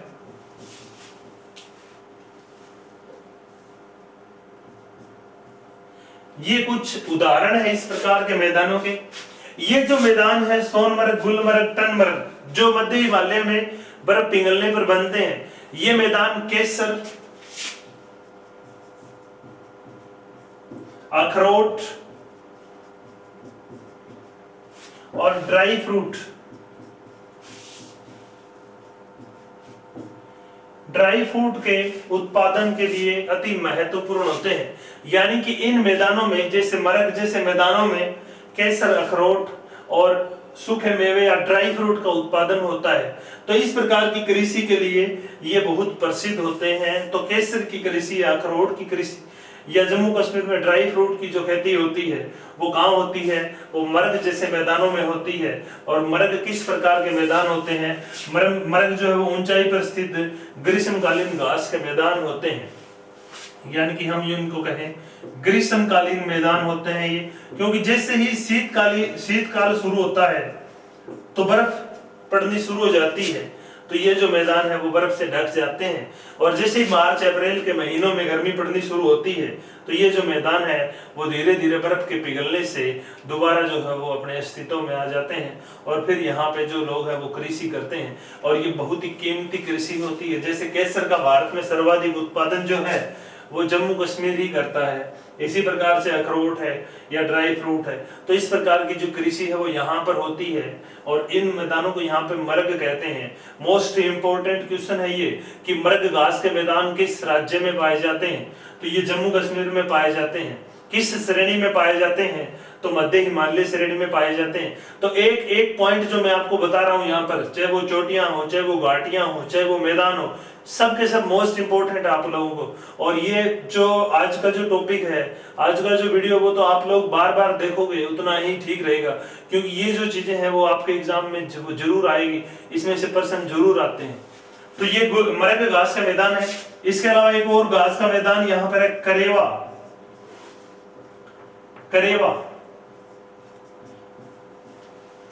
ये कुछ उदाहरण है इस प्रकार के मैदानों के। ये जो मैदान है सोनमर्ग, गुलमर्ग, टनमर्ग, जो मध्य हिमालय में बर्फ पिघलने पर बनते हैं, ये मैदान केसर, अखरोट और ड्राई फ्रूट, ड्राई फ्रूट के उत्पादन के लिए अति महत्वपूर्ण होते हैं। यानी कि इन मैदानों में, जैसे मरग जैसे मैदानों में केसर, अखरोट और सूखे मेवे या ड्राई फ्रूट का उत्पादन होता है। तो इस प्रकार की कृषि के लिए ये बहुत प्रसिद्ध होते हैं। तो केसर की कृषि या अखरोट की कृषि या जम्मू कश्मीर में ड्राई फ्रूट की जो खेती होती है वो कहाँ होती है? वो मरग जैसे मैदानों में होती है। और मरग किस प्रकार के मैदान होते हैं? मरग जो है वो ऊंचाई पर स्थित ग्रीष्मकालीन घास के मैदान होते हैं। यानी कि हम इनको कहें ग्रीष्मकालीन मैदान होते हैं ये, क्योंकि जैसे ही शीतकाल शुरू होता है तो बर्फ पड़नी शुरू हो जाती है, तो ये जो मैदान है वो बर्फ से ढक जाते हैं। और जैसे ही मार्च अप्रैल के महीनों में गर्मी पड़नी शुरू होती है तो ये जो मैदान है वो धीरे धीरे बर्फ के पिघलने से दोबारा जो है वो अपने अस्तित्व में आ जाते हैं। और फिर यहाँ पे जो लोग हैं वो कृषि करते हैं और ये बहुत ही कीमती कृषि होती है। जैसे केसर का भारत में सर्वाधिक उत्पादन जो है वो जम्मू कश्मीर ही करता है। इसी प्रकार से अखरोट है या ड्राई फ्रूट है। तो इस प्रकार की जो कृषि है वो यहाँ पर होती है और इन मैदानों को यहाँ पे मरग कहते हैं। मोस्ट इंपोर्टेंट क्वेश्चन है ये कि मरग घास के मैदान किस राज्य में पाए जाते हैं? तो ये जम्मू कश्मीर में पाए जाते हैं। किस श्रेणी में पाए जाते हैं? तो मध्य हिमालय श्रेणी में पाए जाते हैं। तो एक एक पॉइंट जो मैं आपको बता रहा हूँ यहाँ पर, चाहे वो चोटियां हो, चाहे वो घाटियां हो, चाहे वो मैदान हो, सब के सब मोस्ट इंपोर्टेंट आप लोगों को। और ये जो आज का जो टॉपिक है, आज का जो वीडियो, वो तो आप लोग बार बार देखोगे उतना ही ठीक रहेगा, क्योंकि ये जो चीजें हैं वो आपके एग्जाम में जरूर आएगी, इसमें से प्रश्न जरूर आते हैं। तो ये मरग घास का मैदान है। इसके अलावा एक और घास का मैदान यहाँ पर है करेवा। करेवा,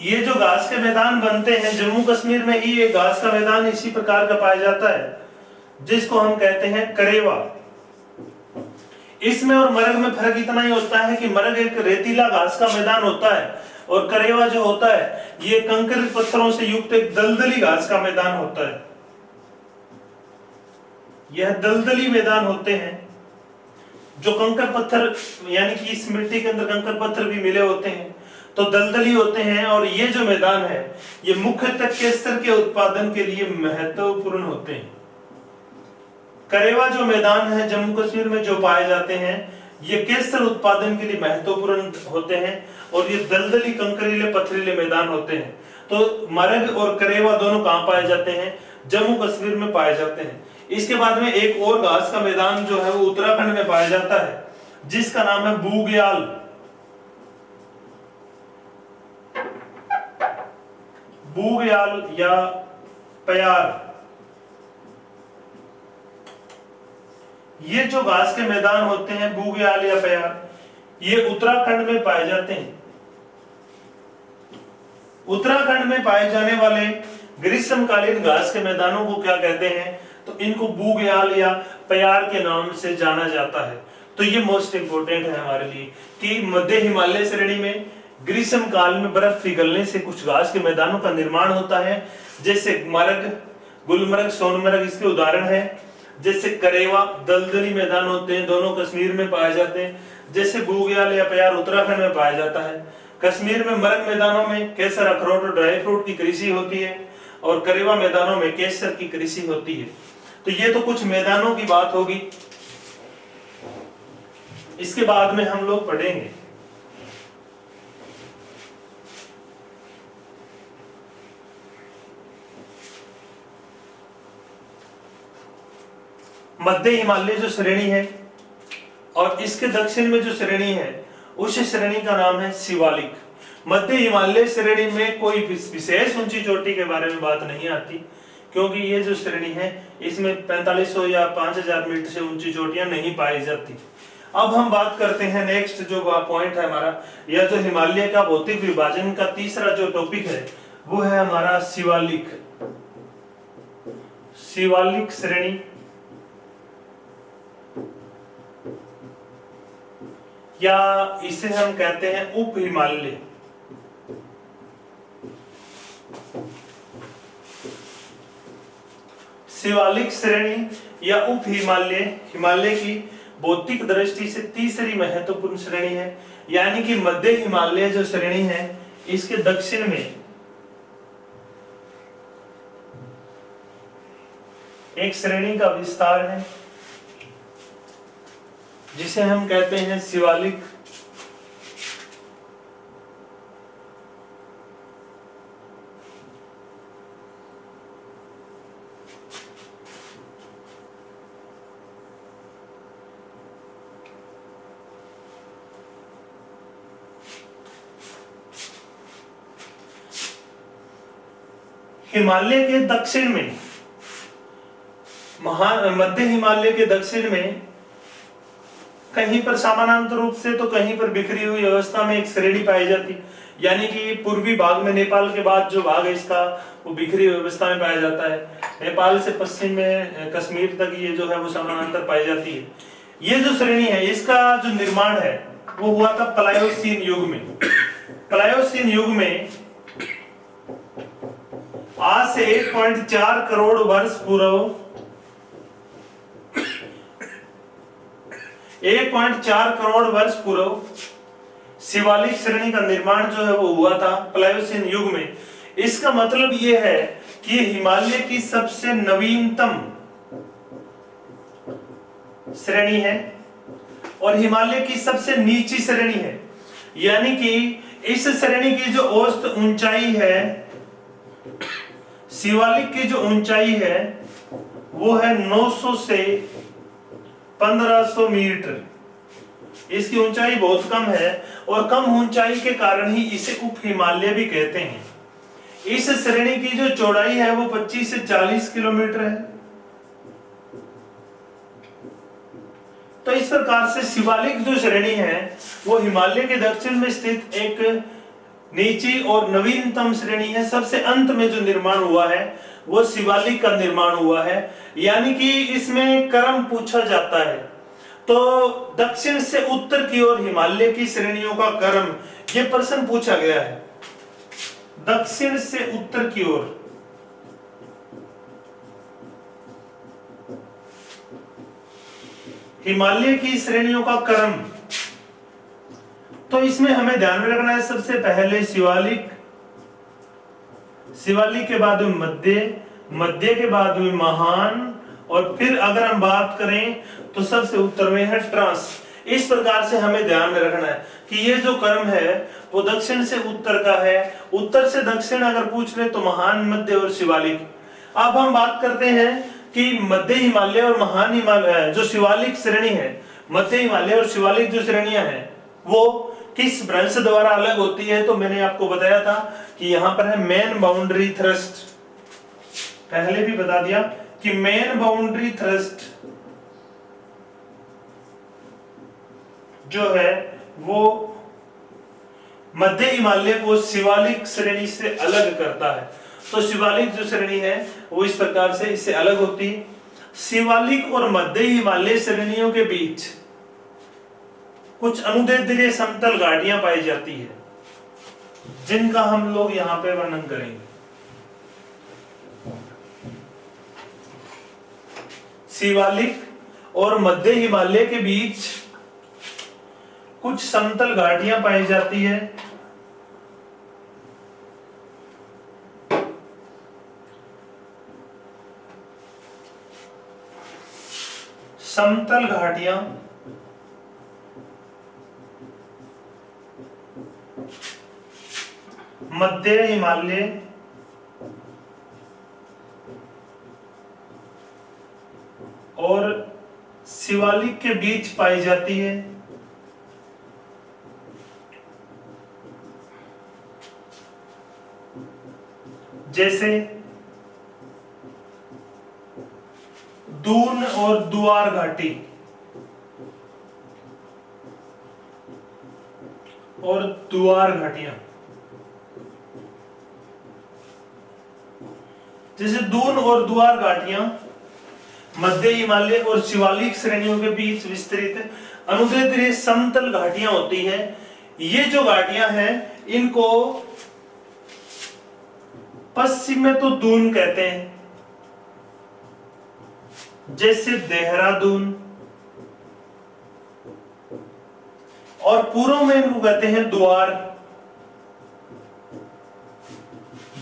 ये जो घास के मैदान बनते हैं जम्मू कश्मीर में ही ये घास का मैदान इसी प्रकार का पाया जाता है, जिसको हम कहते हैं करेवा। इसमें और मरग में फर्क इतना ही होता है कि मरग एक रेतीला घास का मैदान होता है और करेवा जो होता है ये कंकड़ पत्थरों से युक्त एक दलदली घास का मैदान होता है। यह दलदली मैदान होते हैं जो कंकड़ पत्थर, यानी कि इस मिट्टी के अंदर कंकड़ पत्थर भी मिले होते हैं, तो दलदली होते हैं। और ये जो मैदान है ये मुख्यतः केसर के उत्पादन के लिए महत्वपूर्ण होते हैं। करेवा जो मैदान है जम्मू कश्मीर में जो पाए जाते हैं ये केसर उत्पादन के लिए महत्वपूर्ण होते हैं और ये दलदली कंकरीले पथरीले मैदान होते हैं। तो मरग और करेवा दोनों कहां पाए जाते हैं? जम्मू कश्मीर में पाए जाते हैं। इसके बाद में एक और घास का मैदान जो है वो उत्तराखंड में पाया जाता है, जिसका नाम है बूग्याल। बूग्याल या प्यार। ये जो घास के मैदान होते हैं बूग्याल या प्यार, ये उत्तराखंड में पाए जाते हैं। उत्तराखंड में पाए जाने वाले ग्रीष्मकालीन घास के मैदानों को क्या कहते हैं? तो इनको बुग्याल या प्यार के नाम से जाना जाता है। तो ये मोस्ट इंपोर्टेंट है हमारे लिए कि मध्य हिमालय श्रेणी में ग्रीष्म काल में बर्फ पिघलने से कुछ घास के मैदानों का निर्माण होता है, जैसे मर्ग, गुलमर्ग, सोनमर्ग इसके उदाहरण है। जैसे करेवा, दलदली मैदान होते हैं, दोनों कश्मीर में पाए जाते हैं। जैसे बुग्याल या प्यार उत्तराखंड में पाया जाता है। कश्मीर में मर्ग मैदानों में केसर, अखरोट और ड्राई फ्रूट की कृषि होती है और करेवा मैदानों में केसर की कृषि होती है। तो ये तो कुछ मैदानों की बात होगी। इसके बाद में हम लोग पढ़ेंगे मध्य हिमालय जो श्रेणी है और इसके दक्षिण में जो श्रेणी है उस श्रेणी का नाम है शिवालिक। मध्य हिमालय श्रेणी में कोई विशेष ऊंची चोटी के बारे में बात नहीं आती, क्योंकि ये जो श्रेणी है इसमें 4500 या 5000 मीटर से ऊंची चोटियां नहीं पाई जाती। अब हम बात करते हैं नेक्स्ट जो पॉइंट है हमारा, यह जो हिमालय का भौतिक विभाजन का तीसरा जो टॉपिक है वो है हमारा शिवालिक। शिवालिक श्रेणी या इसे हम कहते हैं उप हिमालय। शिवालिक श्रेणी या उप हिमालय हिमालय की भौतिक दृष्टि से तीसरी महत्वपूर्ण श्रेणी है, यानी कि मध्य हिमालय जो श्रेणी है इसके दक्षिण में एक श्रेणी का विस्तार है जिसे हम कहते हैं शिवालिक। हिमालय के दक्षिण में मध्य हिमालय के दक्षिण में कहीं पर समानांतर रूप से तो कहीं पर बिखरी हुई अवस्था में एक श्रेणी पाई जाती, यानी कि पूर्वी भाग में नेपाल के बाद जो भाग है इसका वो बिखरी हुई अवस्था में पाया जाता है। नेपाल से पश्चिम में कश्मीर तक ये जो है वो समानांतर पाई जाती है। ये जो श्रेणी है इसका जो निर्माण है वो हुआ था प्लायोसीन युग में। प्लायोसीन युग में आज से 1.4 करोड़ वर्ष पूर्व 1.4 करोड़ वर्ष पूर्व शिवालिक श्रेणी का निर्माण जो है वो हुआ था प्लायोसीन युग में। इसका मतलब ये है कि हिमालय की सबसे नवीनतम श्रेणी है और हिमालय की सबसे नीची श्रेणी है, यानी कि इस श्रेणी की जो औसत ऊंचाई है, शिवालिक की जो ऊंचाई है वो है 900 से 1500 मीटर। इसकी ऊंचाई बहुत कम है और कम ऊंचाई के कारण ही इसे उप हिमालय भी कहते हैं। इस श्रेणी की जो चौड़ाई है वो 25 से 40 किलोमीटर है। तो इस प्रकार से शिवालिक जो श्रेणी है वो हिमालय के दक्षिण में स्थित एक नीची और नवीनतम श्रेणी है। सबसे अंत में जो निर्माण हुआ है वो शिवालिक का निर्माण हुआ है, यानी कि इसमें क्रम पूछा जाता है तो दक्षिण से उत्तर की ओर हिमालय की श्रेणियों का क्रम, ये प्रश्न पूछा गया है। दक्षिण से उत्तर की ओर हिमालय की श्रेणियों का क्रम, तो इसमें हमें ध्यान में रखना है सबसे पहले शिवालिक, शिवालिक के बाद में मध्य, मध्य के बाद में महान और फिर अगर हम बात करें तो सबसे उत्तर में है ट्रांस। इस प्रकार से हमें ध्यान में रखना है कि ये जो क्रम है वो दक्षिण से उत्तर का है। उत्तर से दक्षिण अगर पूछ ले तो महान, मध्य और शिवालिक। अब हम बात करते हैं कि मध्य हिमालय और महान हिमालय जो शिवालिक श्रेणी है, मध्य हिमालय और शिवालिक जो श्रेणियां हैं वो किस भ्रंश द्वारा अलग होती है। तो मैंने आपको बताया था कि यहां पर है मेन बाउंड्री थ्रस्ट, पहले भी बता दिया कि मेन बाउंड्री थ्रस्ट जो है वो मध्य हिमालय को शिवालिक श्रेणी से अलग करता है। तो शिवालिक जो श्रेणी है वो इस प्रकार से इससे अलग होती है। शिवालिक और मध्य हिमालय श्रेणियों के बीच कुछ अनुदैर्ध्य समतल घाटियां पाई जाती है, जिनका हम लोग यहां पे वर्णन करेंगे। शिवालिक और मध्य हिमालय के बीच कुछ समतल घाटियां पाई जाती है, समतल घाटियां मध्य हिमालय और शिवालिक के बीच पाई जाती है। जैसे दून और दुआर घाटी और दुआर घाटियां। जैसे दून और दुआर घाटियां मध्य हिमालय और शिवालिक श्रेणियों के बीच विस्तृत अनुदैर्ध्य समतल घाटियां होती हैं। ये जो घाटियां हैं इनको पश्चिम में तो दून कहते हैं, जैसे देहरादून, और पूर्व में इनको कहते हैं द्वार,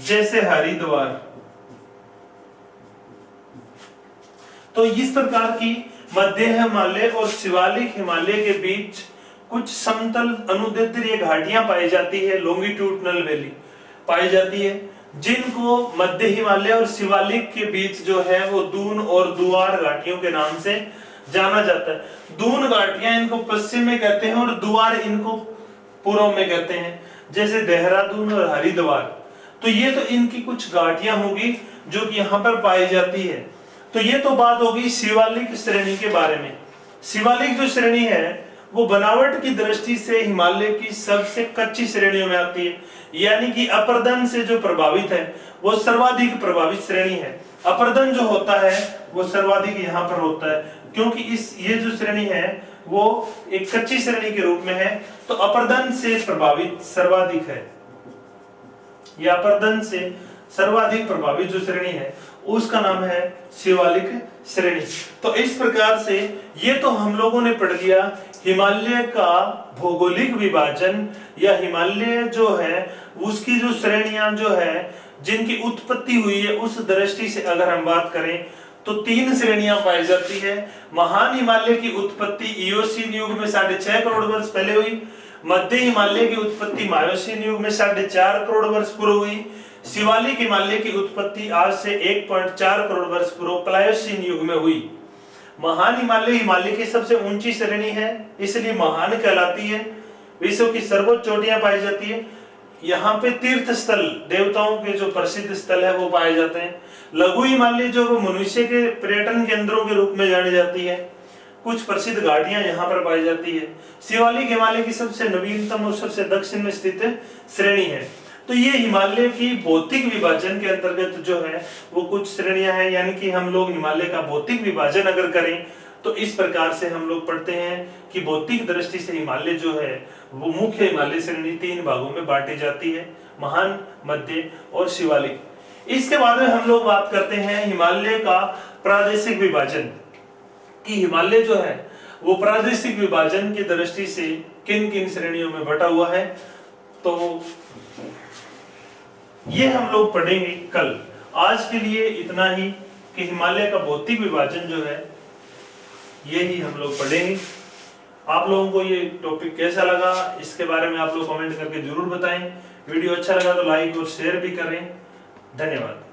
जैसे हरिद्वार। तो इस प्रकार की मध्य हिमालय और शिवालिक हिमालय के बीच कुछ समतल अनुदैर्ध्य घाटियां पाई जाती है, लॉन्गिट्यूडनल वैली पाई जाती है, जिनको मध्य हिमालय और शिवालिक के बीच जो है वो दून और दुआर घाटियों के नाम से जाना जाता है। दून घाटियां इनको पश्चिम में कहते हैं और दुआर इनको पूर्व में कहते हैं, जैसे देहरादून और हरिद्वार। तो ये तो इनकी कुछ घाटियां होगी जो कि यहाँ पर पाई जाती है। तो ये तो बात होगी शिवालिक श्रेणी के बारे में। शिवालिक जो श्रेणी है वो बनावट की दृष्टि से हिमालय की सबसे कच्ची श्रेणियों में आती है, यानी कि अपरदन से जो प्रभावित है वो सर्वाधिक प्रभावित श्रेणी है। अपरदन जो होता है वो सर्वाधिक यहाँ पर होता है, क्योंकि ये जो श्रेणी है वो एक कच्ची श्रेणी के रूप में है, तो अपरदन से प्रभावित सर्वाधिक है। यह अपरदन से सर्वाधिक प्रभावित जो श्रेणी है उसका नाम है शिवालिक श्रेणी। तो इस प्रकार से ये तो हम लोगों ने पढ़ लिया हिमालय का भौगोलिक विभाजन, या हिमालय जो है उसकी जो श्रेणियां जो है जिनकी उत्पत्ति हुई है उस दृष्टि से अगर हम बात करें तो 3 श्रेणियां पाई जाती है। महान हिमालय की उत्पत्ति इयोसीन युग में 6.5 करोड़ वर्ष पहले हुई। मध्य हिमालय की उत्पत्ति मायोसीन युग में 4.5 करोड़ वर्ष पूर्व हुई। शिवालिक हिमालय की उत्पत्ति आज से 1.4 करोड़ वर्ष पूर्व प्लायोसीन युग में हुई। महान हिमालय हिमालय की सबसे ऊंची श्रेणी है, इसलिए महान कहलाती है। विश्व की सर्वोच्च चोटियां पाई जाती है। यहाँ पे तीर्थ स्थल, देवताओं के जो प्रसिद्ध स्थल है वो पाए जाते हैं। लघु हिमालय जो वो मनुष्य के पर्यटन केंद्रों के रूप में जानी जाती है। कुछ प्रसिद्ध घाटियां यहाँ पर पाई जाती है। शिवालिक हिमालय की सबसे नवीनतम और सबसे दक्षिण में स्थित श्रेणी है। तो ये हिमालय की भौतिक विभाजन के अंतर्गत जो है वो कुछ श्रेणियां हैं, यानी कि हम लोग हिमालय का भौतिक विभाजन अगर करें तो इस प्रकार से हम लोग पढ़ते हैं कि भौतिक दृष्टि से हिमालय जो है वो मुख्य हिमालय श्रेणी 3 भागों में बांटी जाती है, महान, मध्य और शिवालिक। इसके बाद में हम लोग बात करते हैं हिमालय का प्रादेशिक विभाजन, कि हिमालय जो है वो प्रादेशिक विभाजन की दृष्टि से किन किन श्रेणियों में बटा हुआ है। तो ये हम लोग पढ़ेंगे कल। आज के लिए इतना ही कि हिमालय का भौतिक विभाजन जो है ये ही हम लोग पढ़ेंगे। आप लोगों को ये टॉपिक कैसा लगा इसके बारे में आप लोग कमेंट करके जरूर बताएं। वीडियो अच्छा लगा तो लाइक और शेयर भी करें। धन्यवाद।